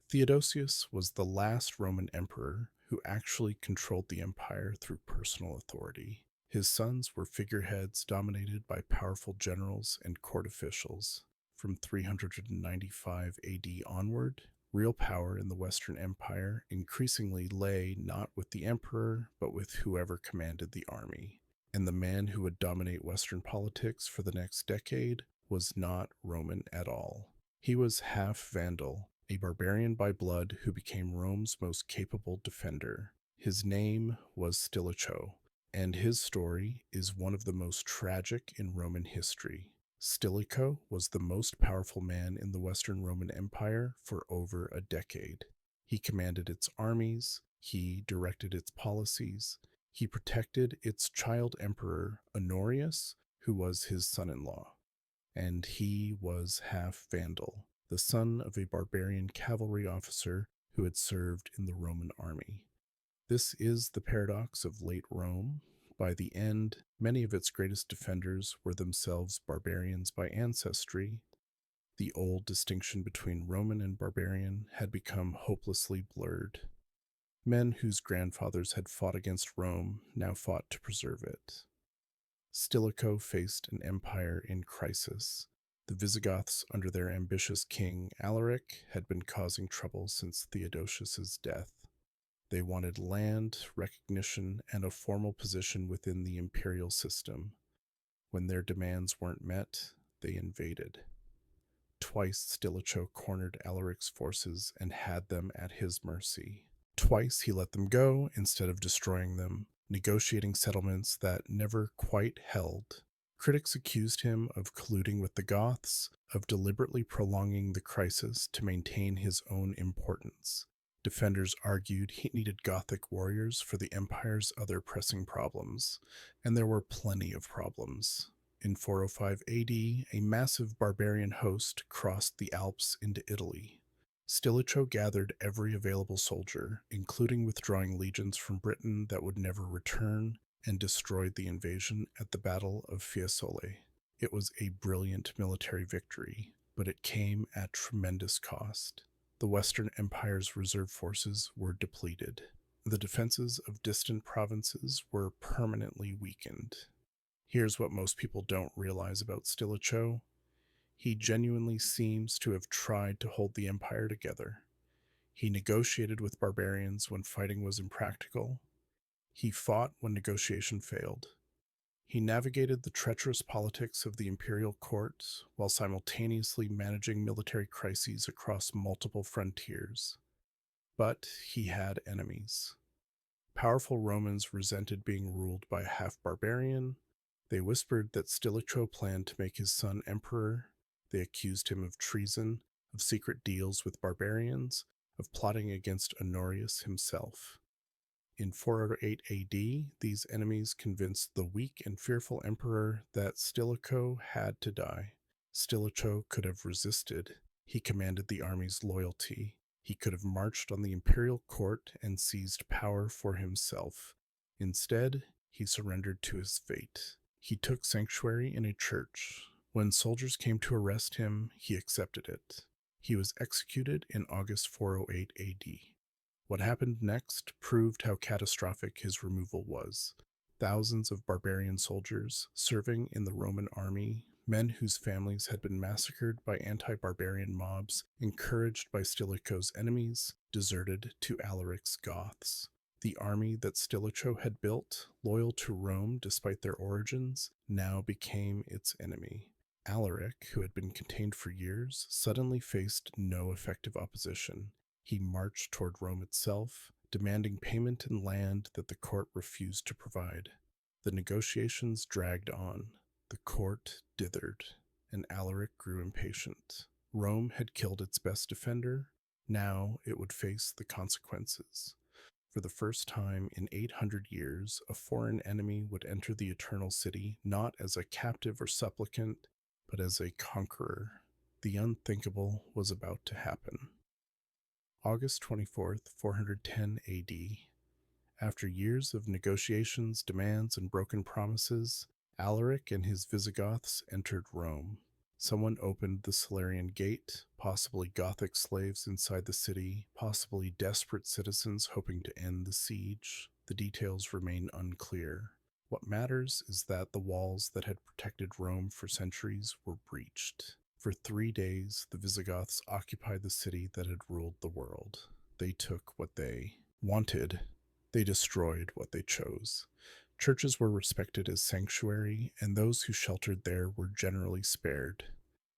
Theodosius was the last Roman emperor who actually controlled the empire through personal authority. His sons were figureheads dominated by powerful generals and court officials. From 395 AD onward, real power in the Western Empire increasingly lay not with the emperor, but with whoever commanded the army. And the man who would dominate Western politics for the next decade was not Roman at all. He was half Vandal, a barbarian by blood who became Rome's most capable defender. His name was Stilicho, and his story is one of the most tragic in Roman history. Stilicho was the most powerful man in the Western Roman Empire for over a decade. He commanded its armies, he directed its policies, he protected its child emperor, Honorius, who was his son-in-law. And he was half Vandal, the son of a barbarian cavalry officer who had served in the Roman army. This is the paradox of late Rome. By the end, many of its greatest defenders were themselves barbarians by ancestry. The old distinction between Roman and barbarian had become hopelessly blurred. Men whose grandfathers had fought against Rome now fought to preserve it. Stilicho faced an empire in crisis. The Visigoths, under their ambitious king Alaric, had been causing trouble since Theodosius's death. They wanted land, recognition, and a formal position within the imperial system. When their demands weren't met, they invaded. Twice Stilicho cornered Alaric's forces and had them at his mercy. Twice he let them go instead of destroying them, negotiating settlements that never quite held. Critics accused him of colluding with the Goths, of deliberately prolonging the crisis to maintain his own importance. Defenders argued he needed Gothic warriors for the Empire's other pressing problems, and there were plenty of problems. In 405 AD, a massive barbarian host crossed the Alps into Italy. Stilicho gathered every available soldier, including withdrawing legions from Britain that would never return, and destroyed the invasion at the Battle of Fiesole. It was a brilliant military victory, but it came at tremendous cost. The Western Empire's reserve forces were depleted. The defenses of distant provinces were permanently weakened. Here's what most people don't realize about Stilicho. He genuinely seems to have tried to hold the empire together. He negotiated with barbarians when fighting was impractical. He fought when negotiation failed. He navigated the treacherous politics of the imperial court while simultaneously managing military crises across multiple frontiers. But he had enemies. Powerful Romans resented being ruled by a half-barbarian. They whispered that Stilicho planned to make his son emperor. They accused him of treason, of secret deals with barbarians, of plotting against Honorius himself. In 408 AD, these enemies convinced the weak and fearful emperor that Stilicho had to die. Stilicho could have resisted. He commanded the army's loyalty. He could have marched on the imperial court and seized power for himself. Instead, he surrendered to his fate. He took sanctuary in a church. When soldiers came to arrest him, he accepted it. He was executed in August 408 AD. What happened next proved how catastrophic his removal was. Thousands of barbarian soldiers serving in the Roman army, men whose families had been massacred by anti-barbarian mobs, encouraged by Stilicho's enemies, deserted to Alaric's Goths. The army that Stilicho had built, loyal to Rome despite their origins, now became its enemy. Alaric, who had been contained for years, suddenly faced no effective opposition. He marched toward Rome itself, demanding payment in land that the court refused to provide. The negotiations dragged on. The court dithered, and Alaric grew impatient. Rome had killed its best defender. Now it would face the consequences. For the first time in 800 years, a foreign enemy would enter the Eternal City not as a captive or supplicant, but as a conqueror. The unthinkable was about to happen. August 24th, 410 AD. After years of negotiations, demands, and broken promises, Alaric and his Visigoths entered Rome. Someone opened the Salarian Gate, possibly Gothic slaves inside the city, possibly desperate citizens hoping to end the siege. The details remain unclear. What matters is that the walls that had protected Rome for centuries were breached. For 3 days, the Visigoths occupied the city that had ruled the world. They took what they wanted. They destroyed what they chose. Churches were respected as sanctuary, and those who sheltered there were generally spared.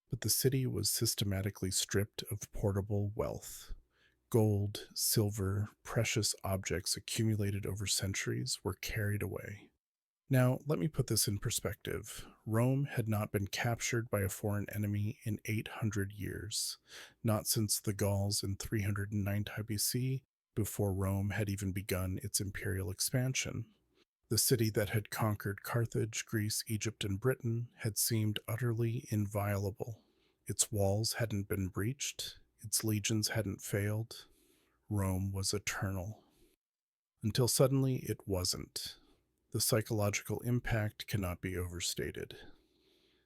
But the city was systematically stripped of portable wealth. Gold, silver, precious objects accumulated over centuries were carried away. Now, let me put this in perspective. Rome had not been captured by a foreign enemy in 800 years, not since the Gauls in 390 BC, before Rome had even begun its imperial expansion. The city that had conquered Carthage, Greece, Egypt, and Britain had seemed utterly inviolable. Its walls hadn't been breached, its legions hadn't failed. Rome was eternal. Until suddenly it wasn't. The psychological impact cannot be overstated.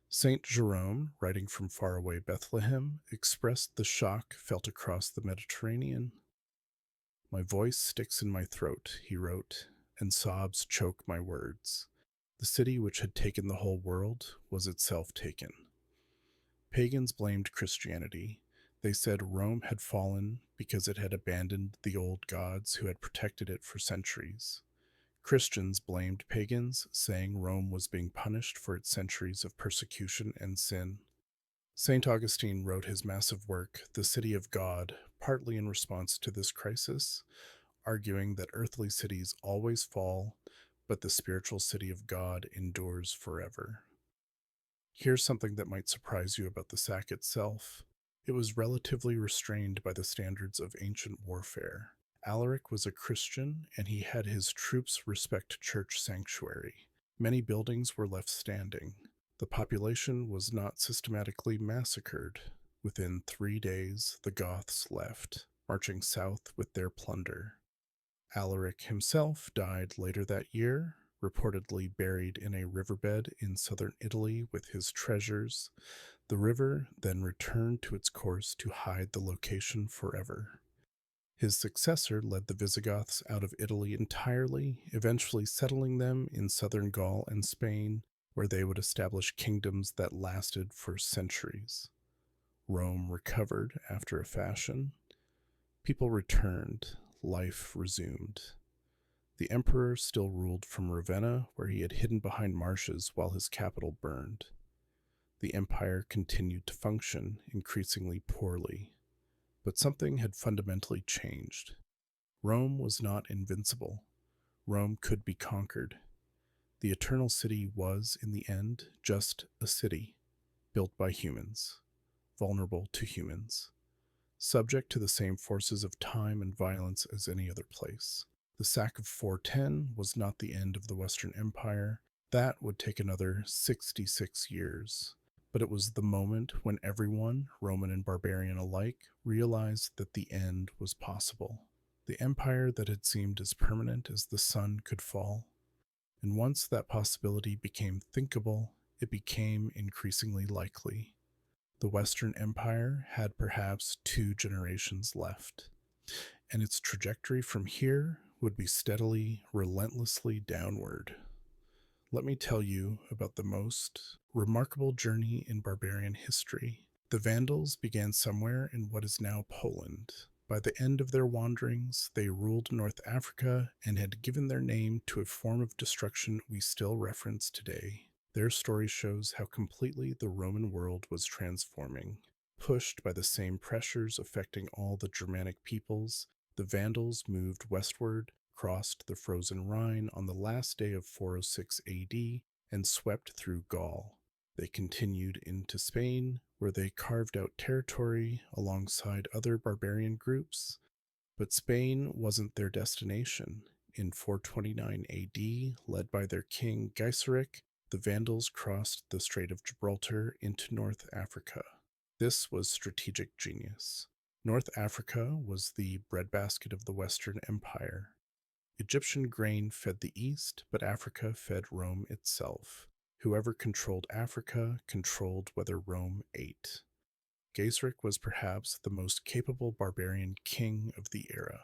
Saint Jerome, writing from faraway Bethlehem, expressed the shock felt across the Mediterranean. "My voice sticks in my throat," he wrote, "and sobs choke my words. The city which had taken the whole world was itself taken." Pagans blamed Christianity. They said Rome had fallen because it had abandoned the old gods who had protected it for centuries. Christians blamed pagans, saying Rome was being punished for its centuries of persecution and sin. St. Augustine wrote his massive work, The City of God, partly in response to this crisis, arguing that earthly cities always fall, but the spiritual city of God endures forever. Here's something that might surprise you about the sack itself. It was relatively restrained by the standards of ancient warfare. Alaric was a Christian, and he had his troops respect church sanctuary. Many buildings were left standing. The population was not systematically massacred. Within 3 days, the Goths left, marching south with their plunder. Alaric himself died later that year, reportedly buried in a riverbed in southern Italy with his treasures. The river then returned to its course to hide the location forever. His successor led the Visigoths out of Italy entirely, eventually settling them in southern Gaul and Spain, where they would establish kingdoms that lasted for centuries. Rome recovered after a fashion. People returned, life resumed. The emperor still ruled from Ravenna, where he had hidden behind marshes while his capital burned. The empire continued to function, increasingly poorly. But something had fundamentally changed. Rome was not invincible. Rome could be conquered. The Eternal City was, in the end, just a city, built by humans, vulnerable to humans, subject to the same forces of time and violence as any other place. The sack of 410 was not the end of the Western Empire. That would take another 66 years. But it was the moment when everyone, Roman and barbarian alike, realized that the end was possible. The empire that had seemed as permanent as the sun could fall. And once that possibility became thinkable, it became increasingly likely. The Western Empire had perhaps 2 generations left, and its trajectory from here would be steadily, relentlessly downward. Let me tell you about the most remarkable journey in barbarian history. The Vandals began somewhere in what is now Poland. By the end of their wanderings, they ruled North Africa and had given their name to a form of destruction we still reference today. Their story shows how completely the Roman world was transforming. Pushed by the same pressures affecting all the Germanic peoples, the Vandals moved westward, crossed the frozen Rhine on the last day of 406 AD, and swept through Gaul. They continued into Spain, where they carved out territory alongside other barbarian groups. But Spain wasn't their destination. In 429 AD, led by their king Gaiseric, the Vandals crossed the Strait of Gibraltar into North Africa. This was strategic genius. North Africa was the breadbasket of the Western Empire. Egyptian grain fed the East, but Africa fed Rome itself. Whoever controlled Africa controlled whether Rome ate. Gaiseric was perhaps the most capable barbarian king of the era.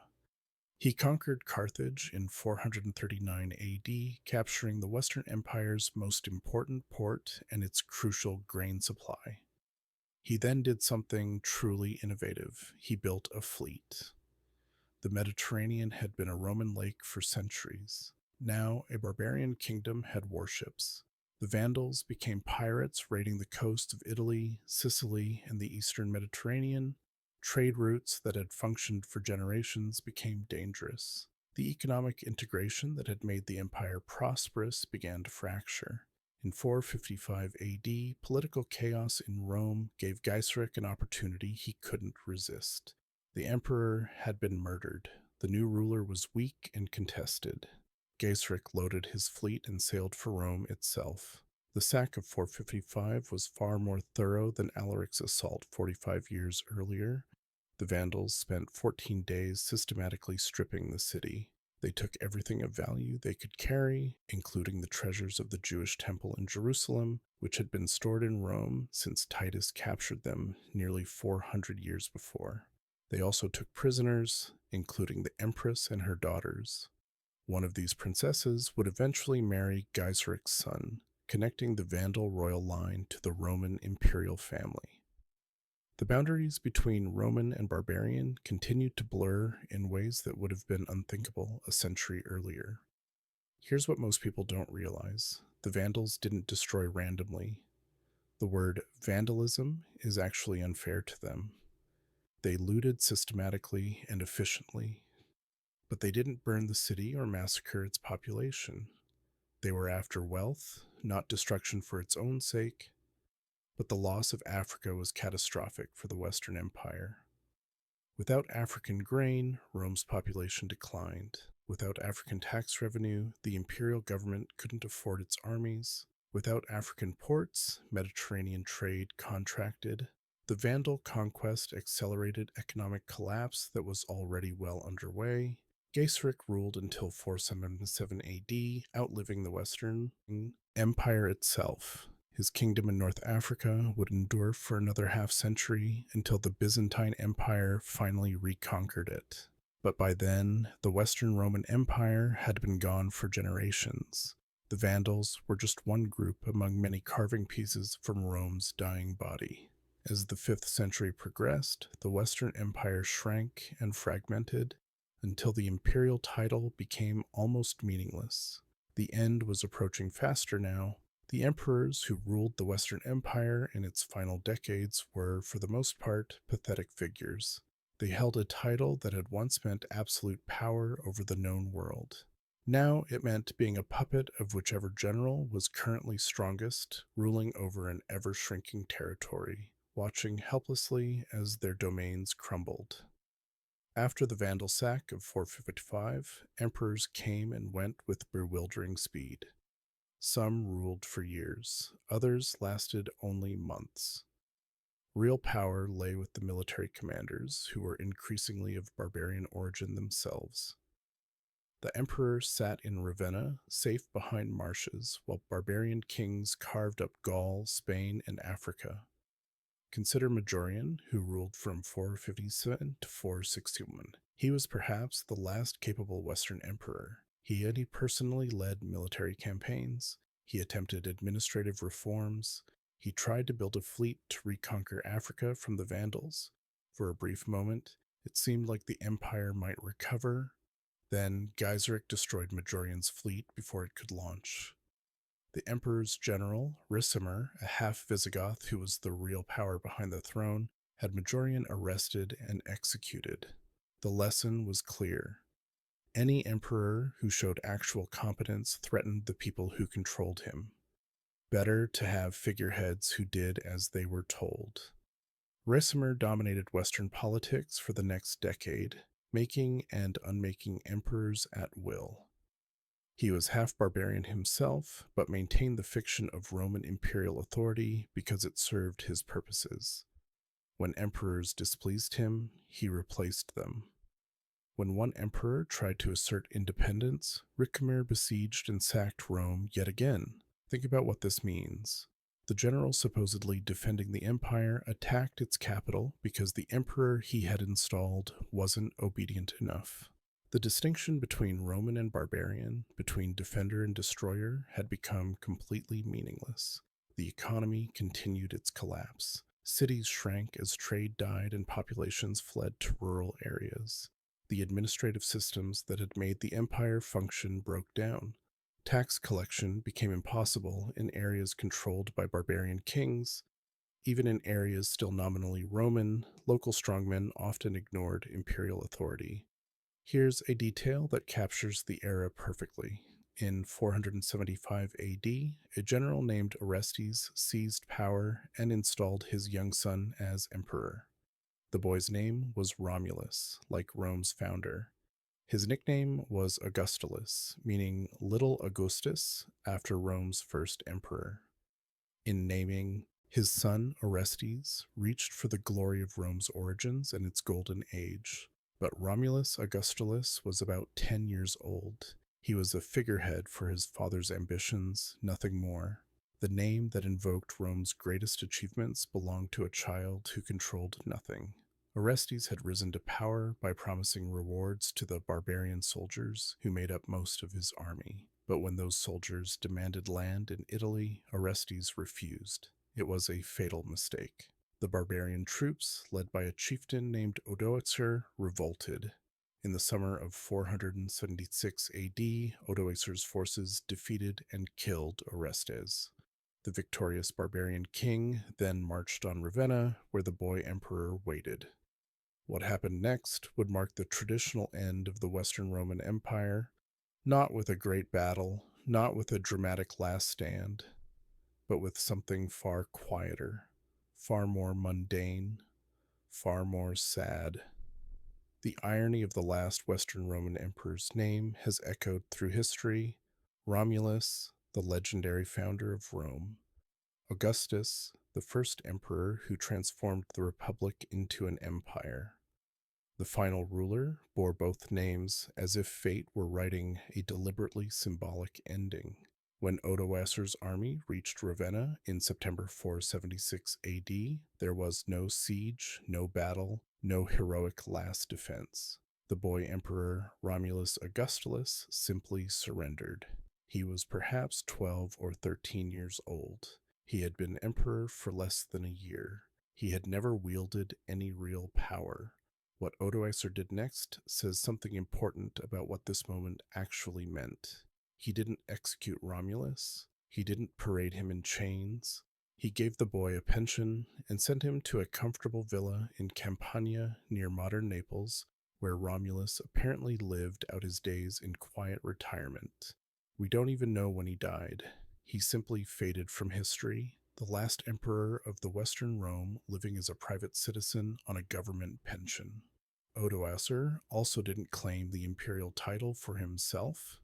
He conquered Carthage in 439 AD, capturing the Western Empire's most important port and its crucial grain supply. He then did something truly innovative. He built a fleet. The Mediterranean had been a Roman lake for centuries. Now, a barbarian kingdom had warships. The Vandals became pirates raiding the coasts of Italy, Sicily, and the eastern Mediterranean. Trade routes that had functioned for generations became dangerous. The economic integration that had made the empire prosperous began to fracture. In 455 AD, political chaos in Rome gave Gaiseric an opportunity he couldn't resist. The emperor had been murdered. The new ruler was weak and contested. Gaiseric loaded his fleet and sailed for Rome itself. The sack of 455 was far more thorough than Alaric's assault 45 years earlier. The Vandals spent 14 days systematically stripping the city. They took everything of value they could carry, including the treasures of the Jewish temple in Jerusalem, which had been stored in Rome since Titus captured them nearly 400 years before. They also took prisoners, including the empress and her daughters. One of these princesses would eventually marry Gaiseric's son, connecting the Vandal royal line to the Roman imperial family. The boundaries between Roman and barbarian continued to blur in ways that would have been unthinkable a century earlier. Here's what most people don't realize. The Vandals didn't destroy randomly. The word vandalism is actually unfair to them. They looted systematically and efficiently, but they didn't burn the city or massacre its population. They were after wealth, not destruction for its own sake. But the loss of Africa was catastrophic for the Western Empire. Without African grain, Rome's population declined. Without African tax revenue, the imperial government couldn't afford its armies. Without African ports, Mediterranean trade contracted. The Vandal conquest accelerated economic collapse that was already well underway. Gaiseric ruled until 477 AD, outliving the Western Empire itself. His kingdom in North Africa would endure for another half century until the Byzantine Empire finally reconquered it. But by then, the Western Roman Empire had been gone for generations. The Vandals were just one group among many carving pieces from Rome's dying body. As the 5th century progressed, the Western Empire shrank and fragmented until the imperial title became almost meaningless. The end was approaching faster now. The emperors who ruled the Western Empire in its final decades were, for the most part, pathetic figures. They held a title that had once meant absolute power over the known world. Now it meant being a puppet of whichever general was currently strongest, ruling over an ever-shrinking territory, watching helplessly as their domains crumbled. After the Vandal sack of 455, emperors came and went with bewildering speed. Some ruled for years, others lasted only months. Real power lay with the military commanders, who were increasingly of barbarian origin themselves. The emperor sat in Ravenna, safe behind marshes, while barbarian kings carved up Gaul, Spain, and Africa. Consider Majorian, who ruled from 457 to 461. He was perhaps the last capable Western emperor. He personally led military campaigns. He attempted administrative reforms. He tried to build a fleet to reconquer Africa from the Vandals. For a brief moment, it seemed like the empire might recover. Then Gaiseric destroyed Majorian's fleet before it could launch. The emperor's general, Ricimer, a half-Visigoth who was the real power behind the throne, had Majorian arrested and executed. The lesson was clear. Any emperor who showed actual competence threatened the people who controlled him. Better to have figureheads who did as they were told. Ricimer dominated Western politics for the next decade, making and unmaking emperors at will. He was half barbarian himself, but maintained the fiction of Roman imperial authority because it served his purposes. When emperors displeased him, he replaced them. When one emperor tried to assert independence, Ricimer besieged and sacked Rome yet again. Think about what this means. The general supposedly defending the empire attacked its capital because the emperor he had installed wasn't obedient enough. The distinction between Roman and barbarian, between defender and destroyer, had become completely meaningless. The economy continued its collapse. Cities shrank as trade died and populations fled to rural areas. The administrative systems that had made the empire function broke down. Tax collection became impossible in areas controlled by barbarian kings. Even in areas still nominally Roman, local strongmen often ignored imperial authority. Here's a detail that captures the era perfectly. In 475 AD, a general named Orestes seized power and installed his young son as emperor. The boy's name was Romulus, like Rome's founder. His nickname was Augustulus, meaning Little Augustus, after Rome's first emperor. In naming, his son Orestes reached for the glory of Rome's origins and its golden age. But Romulus Augustulus was about 10 years old. He was a figurehead for his father's ambitions, nothing more. The name that invoked Rome's greatest achievements belonged to a child who controlled nothing. Orestes had risen to power by promising rewards to the barbarian soldiers who made up most of his army. But when those soldiers demanded land in Italy, Orestes refused. It was a fatal mistake. The barbarian troops, led by a chieftain named Odoacer, revolted. In the summer of 476 AD, Odoacer's forces defeated and killed Orestes. The victorious barbarian king then marched on Ravenna, where the boy emperor waited. What happened next would mark the traditional end of the Western Roman Empire, not with a great battle, not with a dramatic last stand, but with something far quieter. far more mundane, far more sad. The irony of the last Western Roman emperor's name has echoed through history: Romulus, the legendary founder of Rome; Augustus, the first emperor who transformed the Republic into an empire. The final ruler bore both names as if fate were writing a deliberately symbolic ending. When Odoacer's army reached Ravenna in September 476 AD, there was no siege, no battle, no heroic last defense. The boy emperor Romulus Augustulus simply surrendered. He was perhaps 12 or 13 years old. He had been emperor for less than a year. He had never wielded any real power. What Odoacer did next says something important about what this moment actually meant. He didn't execute Romulus. He didn't parade him in chains. He gave the boy a pension and sent him to a comfortable villa in Campania near modern Naples, where Romulus apparently lived out his days in quiet retirement. We don't even know when he died. He simply faded from history, the last emperor of the Western Rome living as a private citizen on a government pension. Odoacer also didn't claim the imperial title for himself.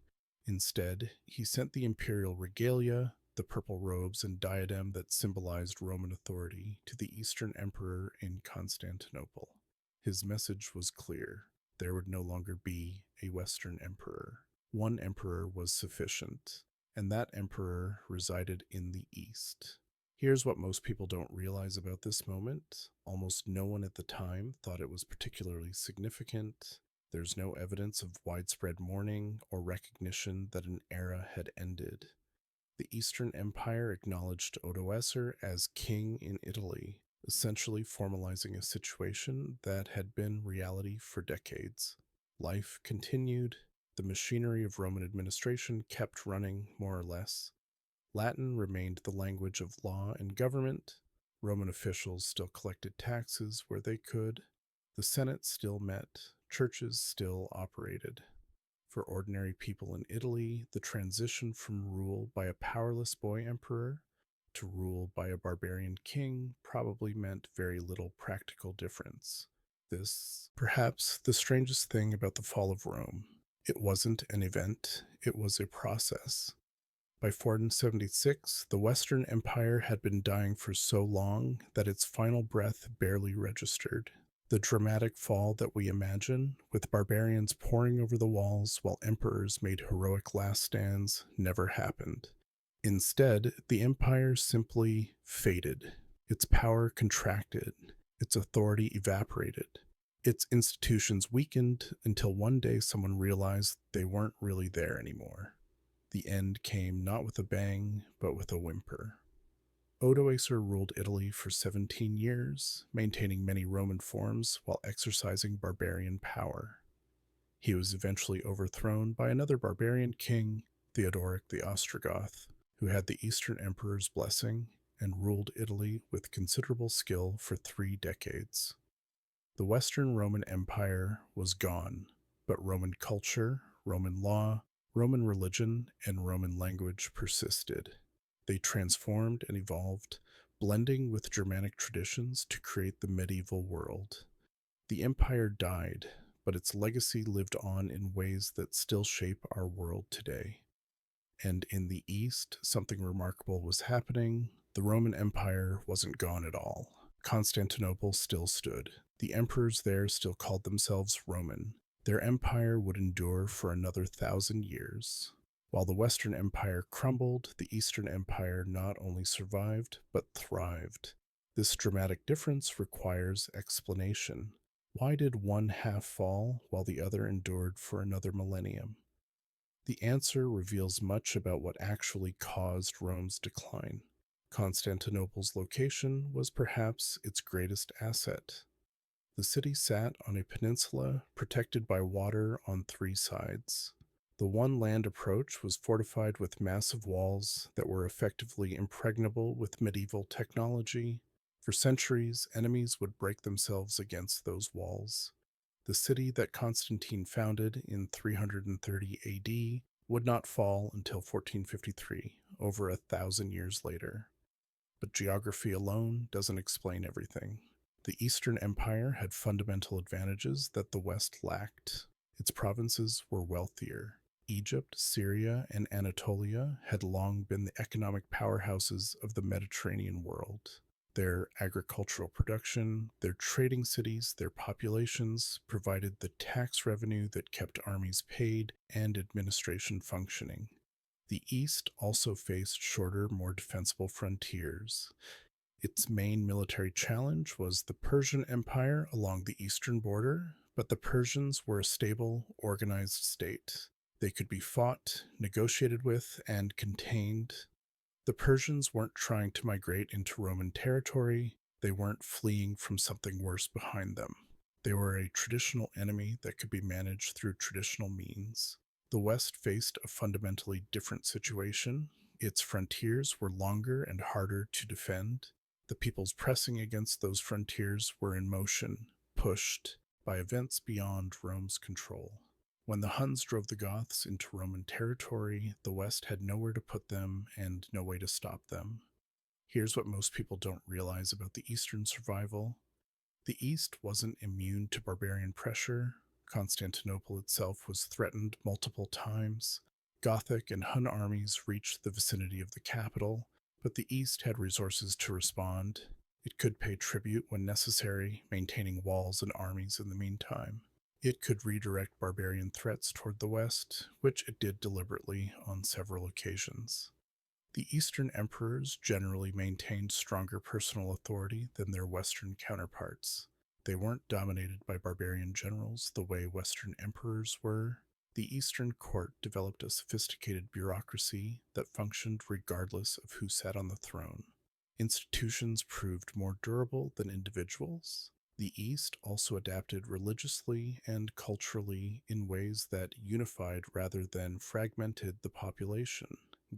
Instead, he sent the imperial regalia, the purple robes and diadem that symbolized Roman authority, to the Eastern emperor in Constantinople. His message was clear: there would no longer be a Western emperor. One emperor was sufficient, and that emperor resided in the East. Here's what most people don't realize about this moment. Almost no one at the time thought it was particularly significant. There's no evidence of widespread mourning or recognition that an era had ended. The Eastern Empire acknowledged Odoacer as king in Italy, essentially formalizing a situation that had been reality for decades. Life continued. The machinery of Roman administration kept running, more or less. Latin remained the language of law and government. Roman officials still collected taxes where they could. The Senate still met. Churches still operated. For ordinary people in Italy, the transition from rule by a powerless boy emperor to rule by a barbarian king probably meant very little practical difference. This, perhaps the strangest thing about the fall of Rome. It wasn't an event, it was a process. By 476, the Western Empire had been dying for so long that its final breath barely registered. The dramatic fall that we imagine, with barbarians pouring over the walls while emperors made heroic last stands, never happened. Instead, the empire simply faded. Its power contracted. Its authority evaporated. Its institutions weakened until one day someone realized they weren't really there anymore. The end came not with a bang, but with a whimper. Odoacer ruled Italy for 17 years, maintaining many Roman forms while exercising barbarian power. He was eventually overthrown by another barbarian king, Theodoric the Ostrogoth, who had the Eastern Emperor's blessing and ruled Italy with considerable skill for 3 decades. The Western Roman Empire was gone, but Roman culture, Roman law, Roman religion, and Roman language persisted. They transformed and evolved, blending with Germanic traditions to create the medieval world. The empire died, but its legacy lived on in ways that still shape our world today. And in the East, something remarkable was happening. The Roman Empire wasn't gone at all. Constantinople still stood. The emperors there still called themselves Roman. Their empire would endure for another 1,000 years. While the Western Empire crumbled, the Eastern Empire not only survived, but thrived. This dramatic difference requires explanation. Why did one half fall while the other endured for another millennium? The answer reveals much about what actually caused Rome's decline. Constantinople's location was perhaps its greatest asset. The city sat on a peninsula protected by water on 3 sides. The one land approach was fortified with massive walls that were effectively impregnable with medieval technology. For centuries, enemies would break themselves against those walls. The city that Constantine founded in 330 AD would not fall until 1453, over 1,000 years later. but geography alone doesn't explain everything. The Eastern Empire had fundamental advantages that the West lacked. Its provinces were wealthier. Egypt, Syria, and Anatolia had long been the economic powerhouses of the Mediterranean world. Their agricultural production, their trading cities, their populations provided the tax revenue that kept armies paid and administration functioning. The East also faced shorter, more defensible frontiers. Its main military challenge was the Persian Empire along the eastern border, but the Persians were a stable, organized state. They could be fought, negotiated with, and contained. The Persians weren't trying to migrate into Roman territory. They weren't fleeing from something worse behind them. They were a traditional enemy that could be managed through traditional means. The West faced a fundamentally different situation. Its frontiers were longer and harder to defend. The peoples pressing against those frontiers were in motion, pushed by events beyond Rome's control. When the Huns drove the Goths into Roman territory, the West had nowhere to put them and no way to stop them. Here's what most people don't realize about the Eastern survival. The East wasn't immune to barbarian pressure. Constantinople itself was threatened multiple times. Gothic and Hun armies reached the vicinity of the capital, but the East had resources to respond. It could pay tribute when necessary, maintaining walls and armies in the meantime. It could redirect barbarian threats toward the West, which it did deliberately on several occasions. The Eastern emperors generally maintained stronger personal authority than their Western counterparts. They weren't dominated by barbarian generals the way Western emperors were. The Eastern court developed a sophisticated bureaucracy that functioned regardless of who sat on the throne. Institutions proved more durable than individuals. The East also adapted religiously and culturally in ways that unified rather than fragmented the population.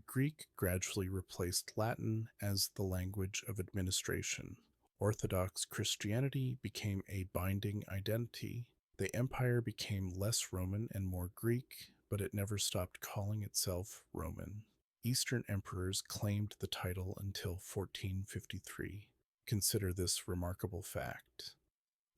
Greek gradually replaced Latin as the language of administration. Orthodox Christianity became a binding identity. The empire became less Roman and more Greek, but it never stopped calling itself Roman. Eastern emperors claimed the title until 1453. Consider this remarkable fact.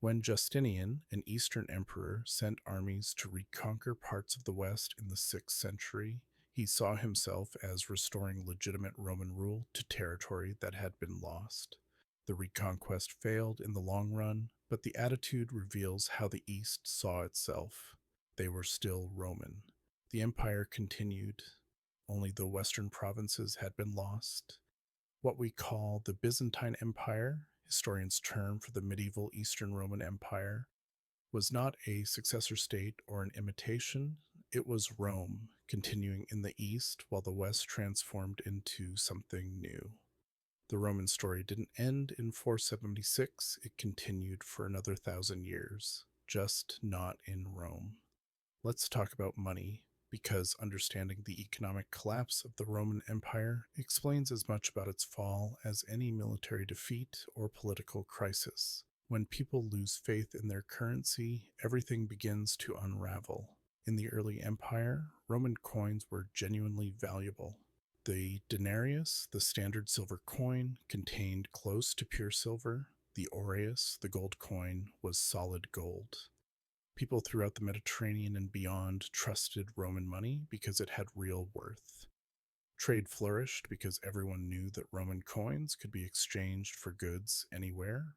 When Justinian, an Eastern emperor, sent armies to reconquer parts of the West in the 6th century, he saw himself as restoring legitimate Roman rule to territory that had been lost. The reconquest failed in the long run, but the attitude reveals how the East saw itself. They were still Roman. The empire continued. Only the western provinces had been lost. What we call the Byzantine Empire, historians' term for the medieval Eastern Roman Empire, was not a successor state or an imitation. It was Rome, continuing in the East while the West transformed into something new. The Roman story didn't end in 476, it continued for another 1,000 years, just not in Rome. Let's talk about money, because understanding the economic collapse of the Roman Empire explains as much about its fall as any military defeat or political crisis. When people lose faith in their currency, everything begins to unravel. In the early empire, Roman coins were genuinely valuable. The denarius, the standard silver coin, contained close to pure silver. The aureus, the gold coin, was solid gold. People throughout the Mediterranean and beyond trusted Roman money because it had real worth. Trade flourished because everyone knew that Roman coins could be exchanged for goods anywhere.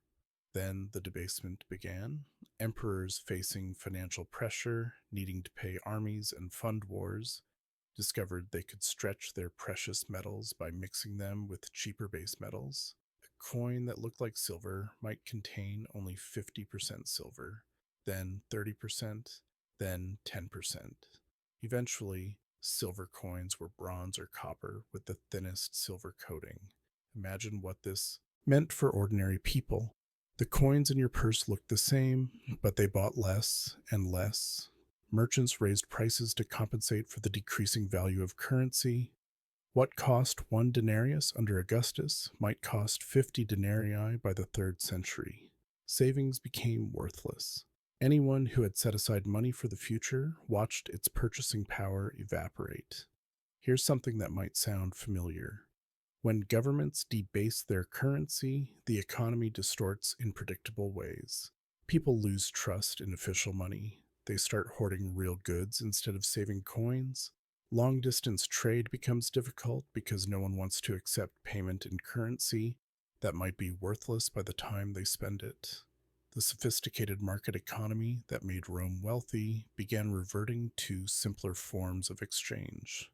Then the debasement began. Emperors facing financial pressure, needing to pay armies and fund wars, discovered they could stretch their precious metals by mixing them with cheaper base metals. A coin that looked like silver might contain only 50% silver, then 30%, then 10%. Eventually, silver coins were bronze or copper with the thinnest silver coating. Imagine what this meant for ordinary people. The coins in your purse looked the same, but they bought less and less. Merchants raised prices to compensate for the decreasing value of currency. What cost 1 denarius under Augustus might cost 50 denarii by the 3rd century. Savings became worthless. Anyone who had set aside money for the future watched its purchasing power evaporate. Here's something that might sound familiar. When governments debase their currency, the economy distorts in predictable ways. People lose trust in official money. They start hoarding real goods instead of saving coins. Long distance trade becomes difficult because no one wants to accept payment in currency that might be worthless by the time they spend it. The sophisticated market economy that made Rome wealthy began reverting to simpler forms of exchange.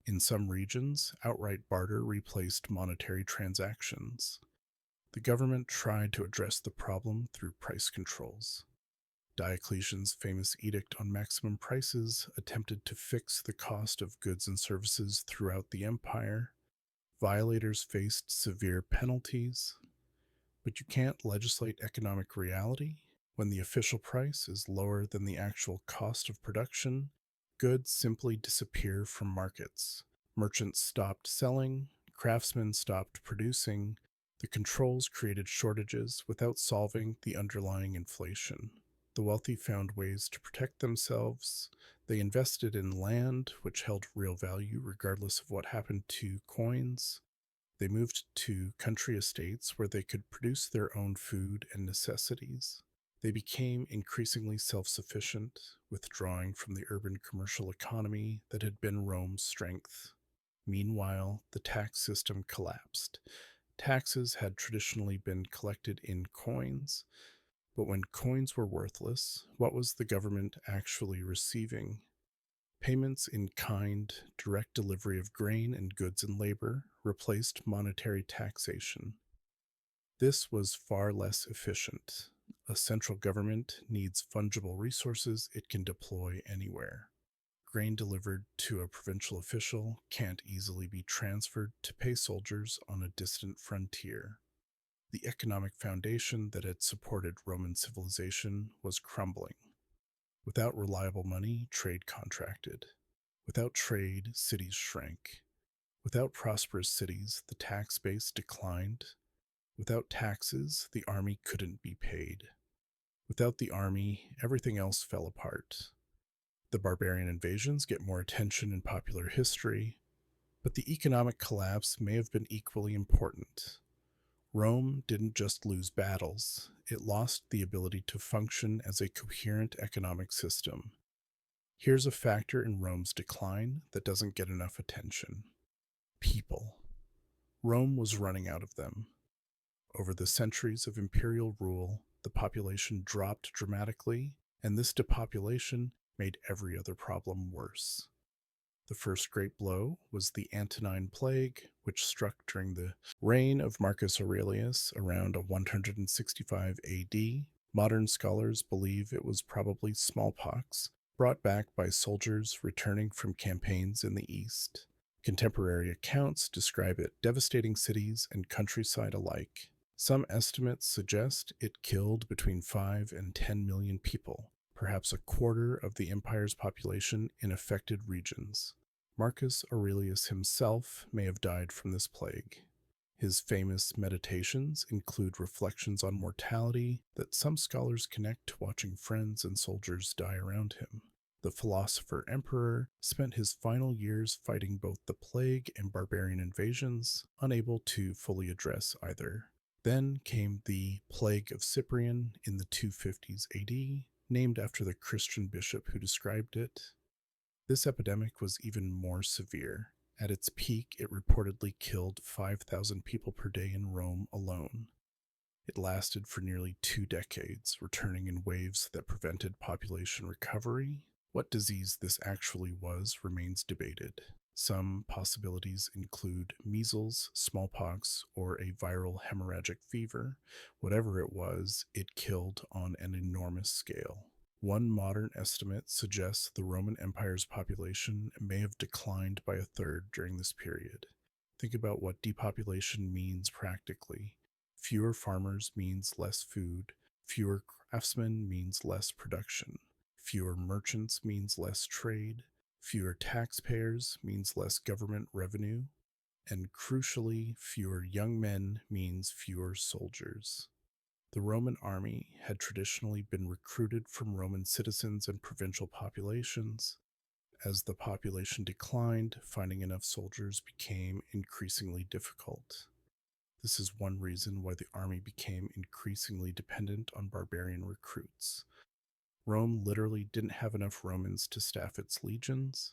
In some regions, outright barter replaced monetary transactions. The government tried to address the problem through price controls. Diocletian's famous edict on maximum prices attempted to fix the cost of goods and services throughout the empire. Violators faced severe penalties, but you can't legislate economic reality. When the official price is lower than the actual cost of production, goods simply disappear from markets. Merchants stopped selling, craftsmen stopped producing. The controls created shortages without solving the underlying inflation. The wealthy found ways to protect themselves. They invested in land, which held real value regardless of what happened to coins. They moved to country estates where they could produce their own food and necessities. They became increasingly self sufficient, withdrawing from the urban commercial economy that had been Rome's strength. Meanwhile, the tax system collapsed. Taxes had traditionally been collected in coins, but when coins were worthless, what was the government actually receiving? Payments in kind, direct delivery of grain and goods and labor replaced monetary taxation. This was far less efficient. A central government needs fungible resources it can deploy anywhere. Grain delivered to a provincial official can't easily be transferred to pay soldiers on a distant frontier. The economic foundation that had supported Roman civilization was crumbling. Without reliable money, trade contracted. Without trade, cities shrank. Without prosperous cities, the tax base declined. Without taxes, the army couldn't be paid. Without the army, everything else fell apart. The barbarian invasions get more attention in popular history, but the economic collapse may have been equally important. Rome didn't just lose battles, it lost the ability to function as a coherent economic system. Here's a factor in Rome's decline that doesn't get enough attention: people. Rome was running out of them. Over the centuries of imperial rule, the population dropped dramatically, and this depopulation made every other problem worse. The first great blow was the Antonine Plague, which struck during the reign of Marcus Aurelius around 165 AD. Modern scholars believe it was probably smallpox, brought back by soldiers returning from campaigns in the East. Contemporary accounts describe it devastating cities and countryside alike. Some estimates suggest it killed between 5 and 10 million people, perhaps a quarter of the empire's population in affected regions. Marcus Aurelius himself may have died from this plague. His famous meditations include reflections on mortality that some scholars connect to watching friends and soldiers die around him. The philosopher emperor spent his final years fighting both the plague and barbarian invasions, unable to fully address either. Then came the Plague of Cyprian in the 250s AD, named after the Christian bishop who described it. This epidemic was even more severe. At its peak, it reportedly killed 5,000 people per day in Rome alone. It lasted for nearly 2 decades, returning in waves that prevented population recovery. What disease this actually was remains debated. Some possibilities include measles, smallpox, or a viral hemorrhagic fever. Whatever it was, it killed on an enormous scale. One modern estimate suggests the Roman Empire's population may have declined by a third during this period. Think about what depopulation means practically. Fewer farmers means less food. Fewer craftsmen means less production. Fewer merchants means less trade. Fewer taxpayers means less government revenue. And crucially, fewer young men means fewer soldiers. The Roman army had traditionally been recruited from Roman citizens and provincial populations. As the population declined, finding enough soldiers became increasingly difficult. This is one reason why the army became increasingly dependent on barbarian recruits. Rome literally didn't have enough Romans to staff its legions.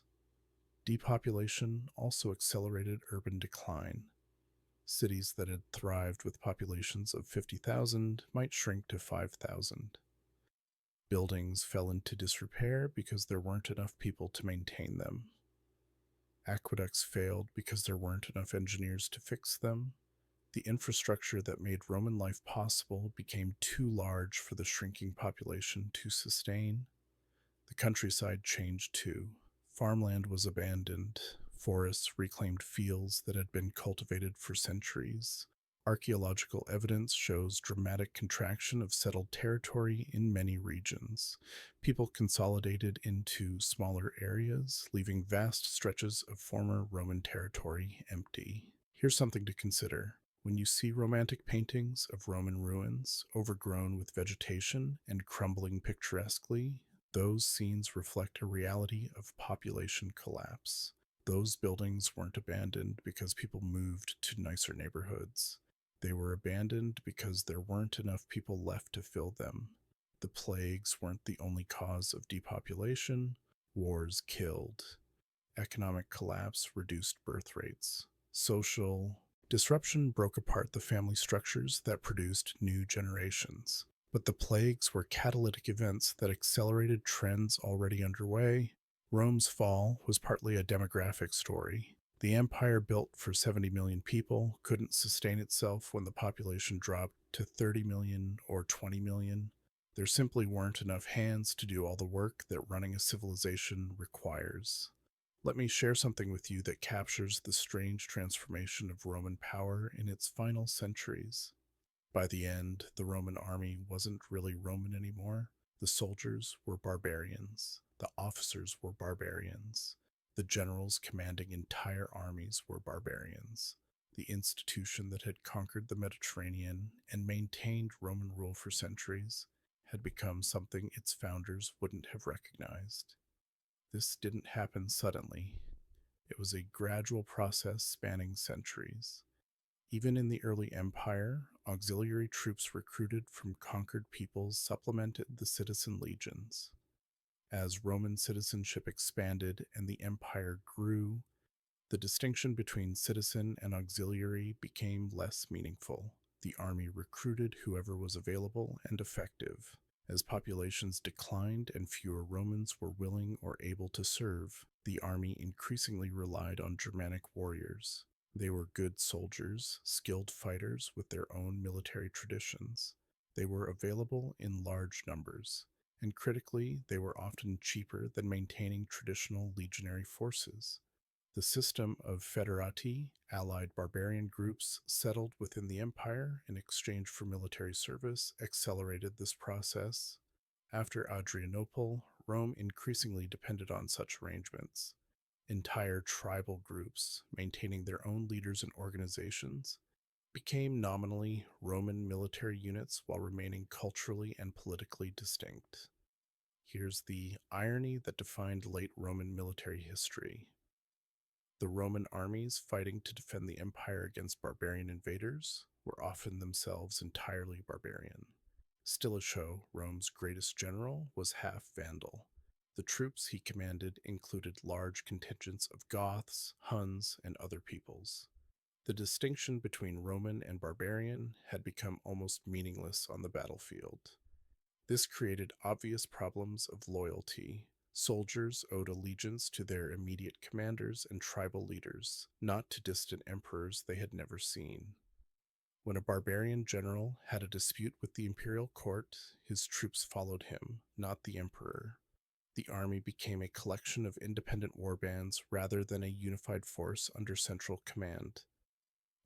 Depopulation also accelerated urban decline. Cities that had thrived with populations of 50,000 might shrink to 5,000. Buildings fell into disrepair because there weren't enough people to maintain them. Aqueducts failed because there weren't enough engineers to fix them. The infrastructure that made Roman life possible became too large for the shrinking population to sustain. The countryside changed too. Farmland was abandoned. Forests reclaimed fields that had been cultivated for centuries. Archaeological evidence shows dramatic contraction of settled territory in many regions. People consolidated into smaller areas, leaving vast stretches of former Roman territory empty. Here's something to consider. When you see romantic paintings of Roman ruins, overgrown with vegetation and crumbling picturesquely, those scenes reflect a reality of population collapse. Those buildings weren't abandoned because people moved to nicer neighborhoods. They were abandoned because there weren't enough people left to fill them. The plagues weren't the only cause of depopulation. Wars killed. Economic collapse reduced birth rates. Social disruption broke apart the family structures that produced new generations. But the plagues were catalytic events that accelerated trends already underway. Rome's fall was partly a demographic story. The empire built for 70 million people couldn't sustain itself when the population dropped to 30 million or 20 million. There simply weren't enough hands to do all the work that running a civilization requires. Let me share something with you that captures the strange transformation of Roman power in its final centuries. By the end, the Roman army wasn't really Roman anymore. The soldiers were barbarians. The officers were barbarians. The generals commanding entire armies were barbarians. The institution that had conquered the Mediterranean and maintained Roman rule for centuries had become something its founders wouldn't have recognized. This didn't happen suddenly. It was a gradual process spanning centuries. Even in the early empire, auxiliary troops recruited from conquered peoples supplemented the citizen legions. As Roman citizenship expanded and the empire grew, the distinction between citizen and auxiliary became less meaningful. The army recruited whoever was available and effective. As populations declined and fewer Romans were willing or able to serve, the army increasingly relied on Germanic warriors. They were good soldiers, skilled fighters with their own military traditions. They were available in large numbers, and critically, they were often cheaper than maintaining traditional legionary forces. The system of foederati, allied barbarian groups settled within the empire in exchange for military service, accelerated this process. After Adrianople, Rome increasingly depended on such arrangements. Entire tribal groups, maintaining their own leaders and organizations, became nominally Roman military units while remaining culturally and politically distinct. Here's the irony that defined late Roman military history. The Roman armies fighting to defend the empire against barbarian invaders were often themselves entirely barbarian. Stilicho, Rome's greatest general, was half Vandal. The troops he commanded included large contingents of Goths, Huns, and other peoples. The distinction between Roman and barbarian had become almost meaningless on the battlefield. This created obvious problems of loyalty. Soldiers owed allegiance to their immediate commanders and tribal leaders, not to distant emperors they had never seen. When a barbarian general had a dispute with the imperial court, his troops followed him, not the emperor. The army became a collection of independent warbands rather than a unified force under central command.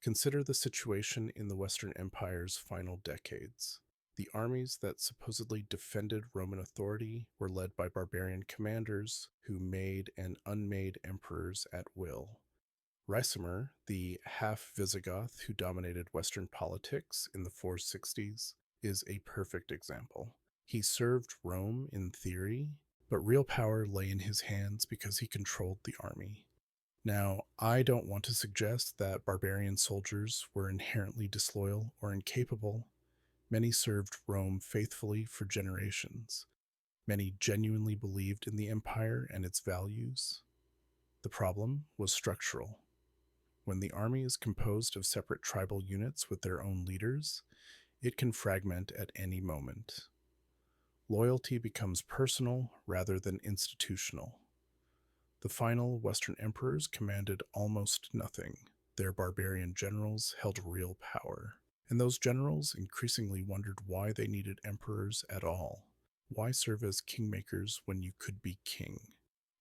Consider the situation in the Western Empire's final decades. The armies that supposedly defended Roman authority were led by barbarian commanders who made and unmade emperors at will. Ricimer, the half-Visigoth who dominated Western politics in the 460s, is a perfect example. He served Rome in theory, But real power lay in his hands because he controlled the army. Now, I don't want to suggest that barbarian soldiers were inherently disloyal or incapable. Many served Rome faithfully for generations. Many genuinely believed in the empire and its values. The problem was structural. When the army is composed of separate tribal units with their own leaders, it can fragment at any moment. Loyalty becomes personal rather than institutional. The final Western emperors commanded almost nothing. Their barbarian generals held real power. And those generals increasingly wondered why they needed emperors at all. Why serve as kingmakers when you could be king?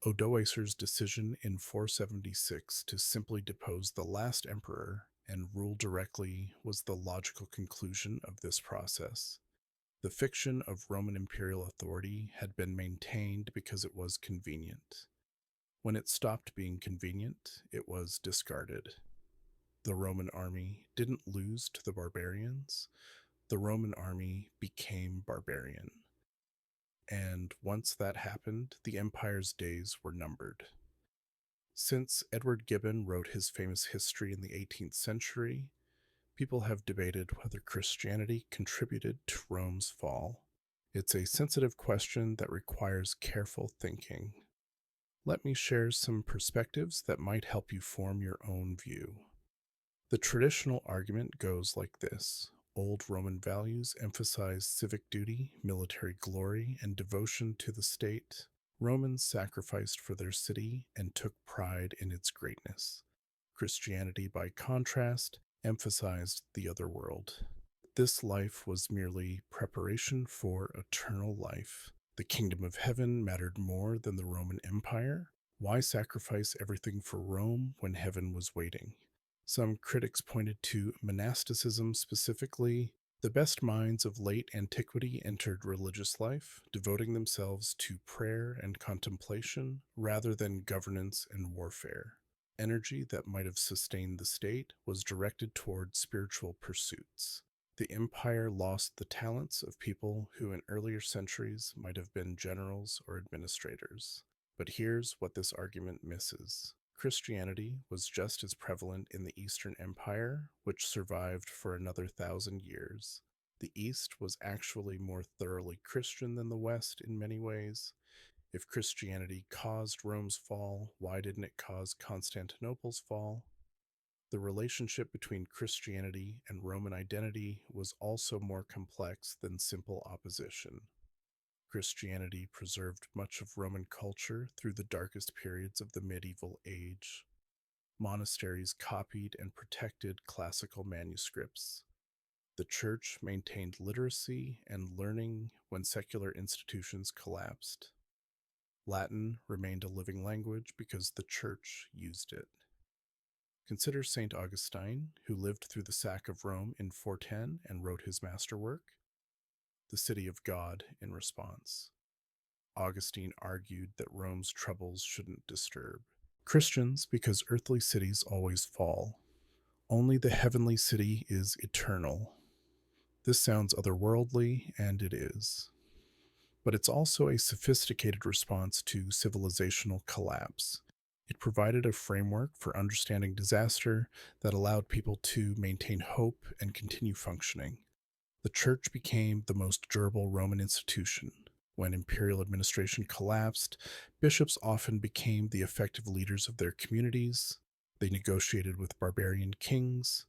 Odoacer's decision in 476 to simply depose the last emperor and rule directly was the logical conclusion of this process. The fiction of Roman imperial authority had been maintained because it was convenient. When it stopped being convenient, it was discarded. The Roman army didn't lose to the barbarians. The Roman army became barbarian. And once that happened, the empire's days were numbered. Since Edward Gibbon wrote his famous history in the 18th century, people have debated whether Christianity contributed to Rome's fall. It's a sensitive question that requires careful thinking. Let me share some perspectives that might help you form your own view. The traditional argument goes like this. Old Roman values emphasized civic duty, military glory, and devotion to the state. Romans sacrificed for their city and took pride in its greatness. Christianity, by contrast, emphasized the other world. This life was merely preparation for eternal life. The kingdom of heaven mattered more than the Roman Empire. Why sacrifice everything for Rome when heaven was waiting? Some critics pointed to monasticism specifically. The best minds of late antiquity entered religious life, devoting themselves to prayer and contemplation rather than governance and warfare. Energy that might have sustained the state was directed toward spiritual pursuits. The empire lost the talents of people who in earlier centuries might have been generals or administrators. But here's what this argument misses. Christianity was just as prevalent in the Eastern Empire, which survived for another 1,000 years. The East was actually more thoroughly Christian than the West in many ways. If Christianity caused Rome's fall, why didn't it cause Constantinople's fall? The relationship between Christianity and Roman identity was also more complex than simple opposition. Christianity preserved much of Roman culture through the darkest periods of the medieval age. Monasteries copied and protected classical manuscripts. The church maintained literacy and learning when secular institutions collapsed. Latin remained a living language because the church used it. Consider St. Augustine, who lived through the sack of Rome in 410 and wrote his masterwork, The City of God, in response. Augustine argued that Rome's troubles shouldn't disturb Christians because earthly cities always fall. Only the heavenly city is eternal. This sounds otherworldly, and it is. But it's also a sophisticated response to civilizational collapse. It provided a framework for understanding disaster that allowed people to maintain hope and continue functioning. The church became the most durable Roman institution. When imperial administration collapsed, bishops often became the effective leaders of their communities. They negotiated with barbarian kings.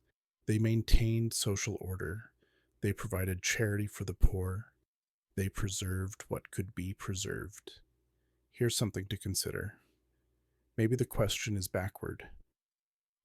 They maintained social order. They provided charity for the poor. They preserved what could be preserved. Here's something to consider. Maybe the question is backward.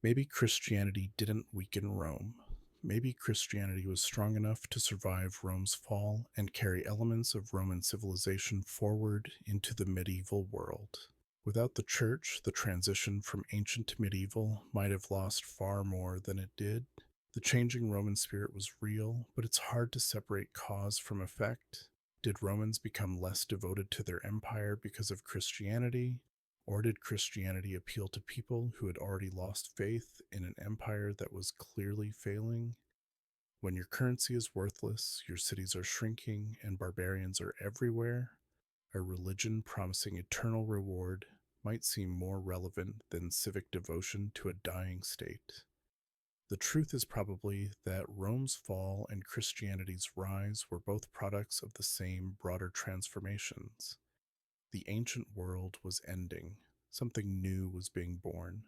Maybe Christianity didn't weaken Rome. Maybe Christianity was strong enough to survive Rome's fall and carry elements of Roman civilization forward into the medieval world. Without the church, the transition from ancient to medieval might have lost far more than it did. The changing Roman spirit was real, but it's hard to separate cause from effect. Did Romans become less devoted to their empire because of Christianity? Or did Christianity appeal to people who had already lost faith in an empire that was clearly failing? When your currency is worthless, your cities are shrinking, and barbarians are everywhere, A religion promising eternal reward might seem more relevant than civic devotion to a dying state. The truth is probably that Rome's fall and Christianity's rise were both products of the same broader transformations. The ancient world was ending, something new was being born.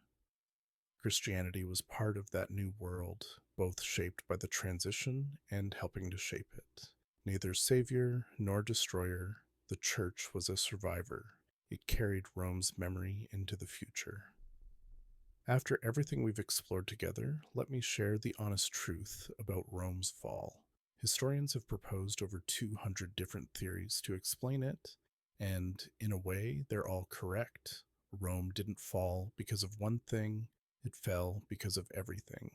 Christianity was part of that new world, both shaped by the transition and helping to shape it. Neither savior nor destroyer, the church was a survivor. It carried Rome's memory into the future. After everything we've explored together, let me share the honest truth about Rome's fall. Historians have proposed over 200 different theories to explain it, and in a way, they're all correct. Rome didn't fall because of one thing, it fell because of everything.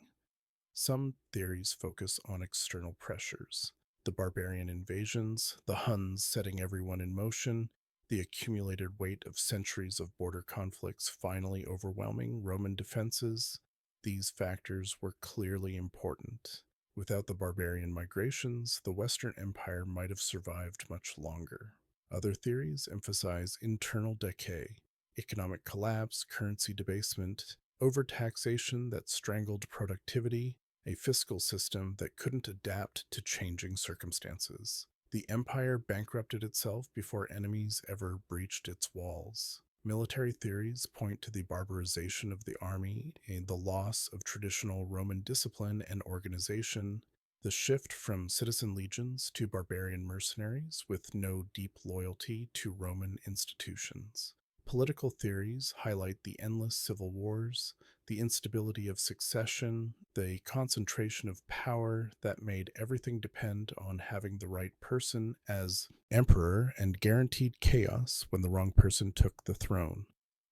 Some theories focus on external pressures, the barbarian invasions, the Huns setting everyone in motion, the accumulated weight of centuries of border conflicts finally overwhelming Roman defenses. These factors were clearly important. Without the barbarian migrations, the Western Empire might have survived much longer. Other theories emphasize internal decay, economic collapse, currency debasement, overtaxation that strangled productivity, a fiscal system that couldn't adapt to changing circumstances. The empire bankrupted itself before enemies ever breached its walls. Military theories point to the barbarization of the army and the loss of traditional Roman discipline and organization, the shift from citizen legions to barbarian mercenaries with no deep loyalty to Roman institutions. Political theories highlight the endless civil wars, the instability of succession, the concentration of power that made everything depend on having the right person as emperor and guaranteed chaos when the wrong person took the throne.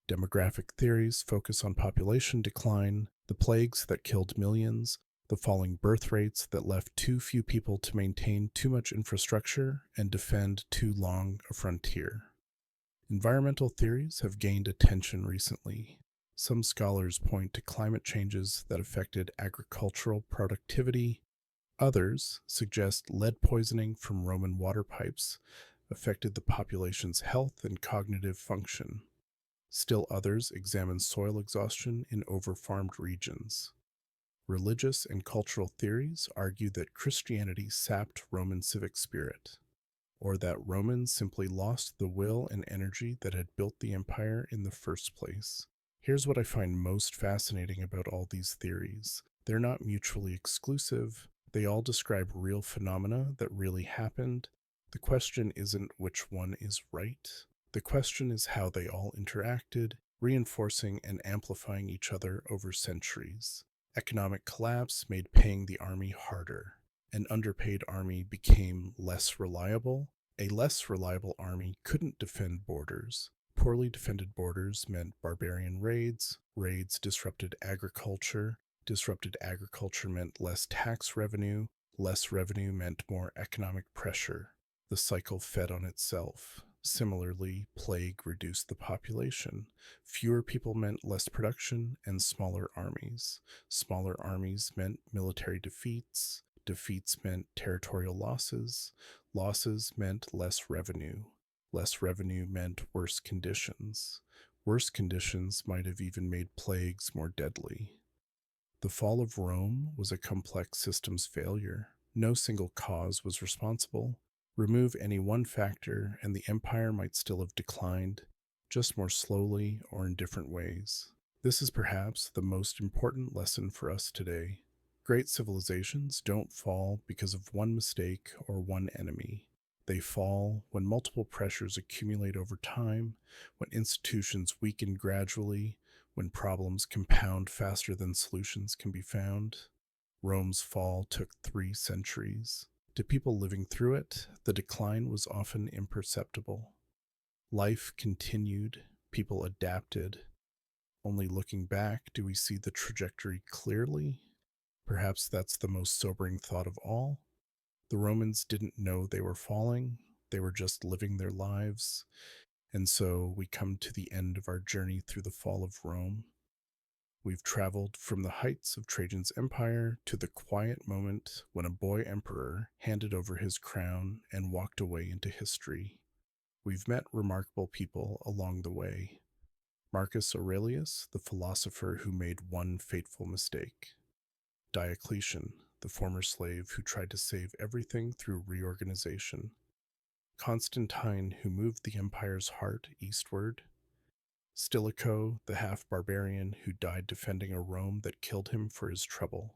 Demographic theories focus on population decline, the plagues that killed millions, the falling birth rates that left too few people to maintain too much infrastructure and defend too long a frontier. Environmental theories have gained attention recently. Some scholars point to climate changes that affected agricultural productivity. Others suggest lead poisoning from Roman water pipes affected the population's health and cognitive function. Still others examine soil exhaustion in overfarmed regions. Religious and cultural theories argue that Christianity sapped Roman civic spirit, or that Romans simply lost the will and energy that had built the empire in the first place. Here's what I find most fascinating about all these theories. They're not mutually exclusive. They all describe real phenomena that really happened. The question isn't which one is right. The question is how they all interacted, reinforcing and amplifying each other over centuries. Economic collapse made paying the army harder. An underpaid army became less reliable. A less reliable army couldn't defend borders. Poorly defended borders meant barbarian raids. Raids disrupted agriculture. Disrupted agriculture meant less tax revenue. Less revenue meant more economic pressure. The cycle fed on itself. Similarly, plague reduced the population. Fewer people meant less production and smaller armies. Smaller armies meant military defeats. Defeats meant territorial losses. Losses meant less revenue. Less revenue meant worse conditions. Worse conditions might have even made plagues more deadly. The fall of Rome was a complex systems failure. No single cause was responsible. Remove any one factor, and the empire might still have declined, just more slowly or in different ways. This is perhaps the most important lesson for us today. Great civilizations don't fall because of one mistake or one enemy. They fall when multiple pressures accumulate over time, when institutions weaken gradually, when problems compound faster than solutions can be found. Rome's fall took 3 centuries. To people living through it, the decline was often imperceptible. Life continued, people adapted. Only looking back do we see the trajectory clearly. Perhaps that's the most sobering thought of all. The Romans didn't know they were falling, they were just living their lives. And so we come to the end of our journey through the fall of Rome. We've traveled from the heights of Trajan's empire to the quiet moment when a boy emperor handed over his crown and walked away into history. We've met remarkable people along the way. Marcus Aurelius, the philosopher who made one fateful mistake. Diocletian, the former slave who tried to save everything through reorganization. Constantine, who moved the empire's heart eastward. Stilicho, the half-barbarian who died defending a Rome that killed him for his trouble.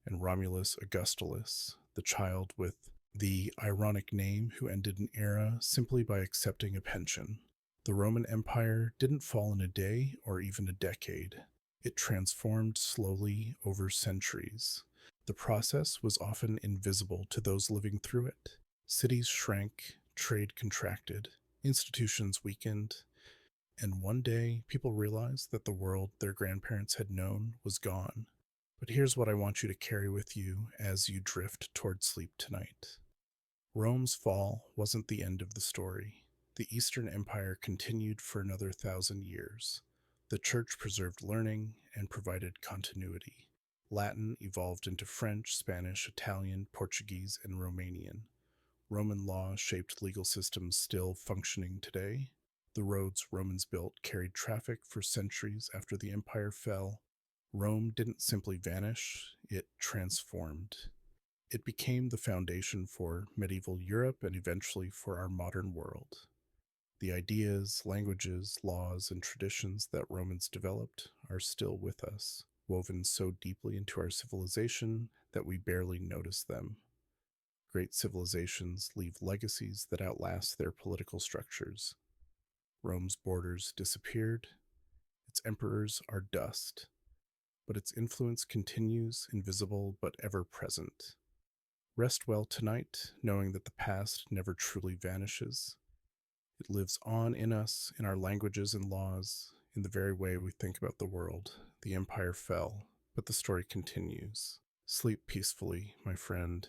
And Romulus Augustulus, the child with the ironic name who ended an era simply by accepting a pension. The Roman Empire didn't fall in a day or even a decade. It transformed slowly over centuries. The process was often invisible to those living through it. Cities shrank, trade contracted, institutions weakened, and one day people realized that the world their grandparents had known was gone. But here's what I want you to carry with you as you drift toward sleep tonight. Rome's fall wasn't the end of the story. The Eastern Empire continued for another 1,000 years. The Church preserved learning and provided continuity. Latin evolved into French, Spanish, Italian, Portuguese, and Romanian. Roman law shaped legal systems still functioning today. The roads Romans built carried traffic for centuries after the empire fell. Rome didn't simply vanish, it transformed. It became the foundation for medieval Europe and eventually for our modern world. The ideas, languages, laws, and traditions that Romans developed are still with us, woven so deeply into our civilization that we barely notice them. Great civilizations leave legacies that outlast their political structures. Rome's borders disappeared, its emperors are dust, but its influence continues, invisible but ever present. Rest well tonight, knowing that the past never truly vanishes. It lives on in us, in our languages and laws, in the very way we think about the world. The empire fell, but the story continues. Sleep peacefully, my friend.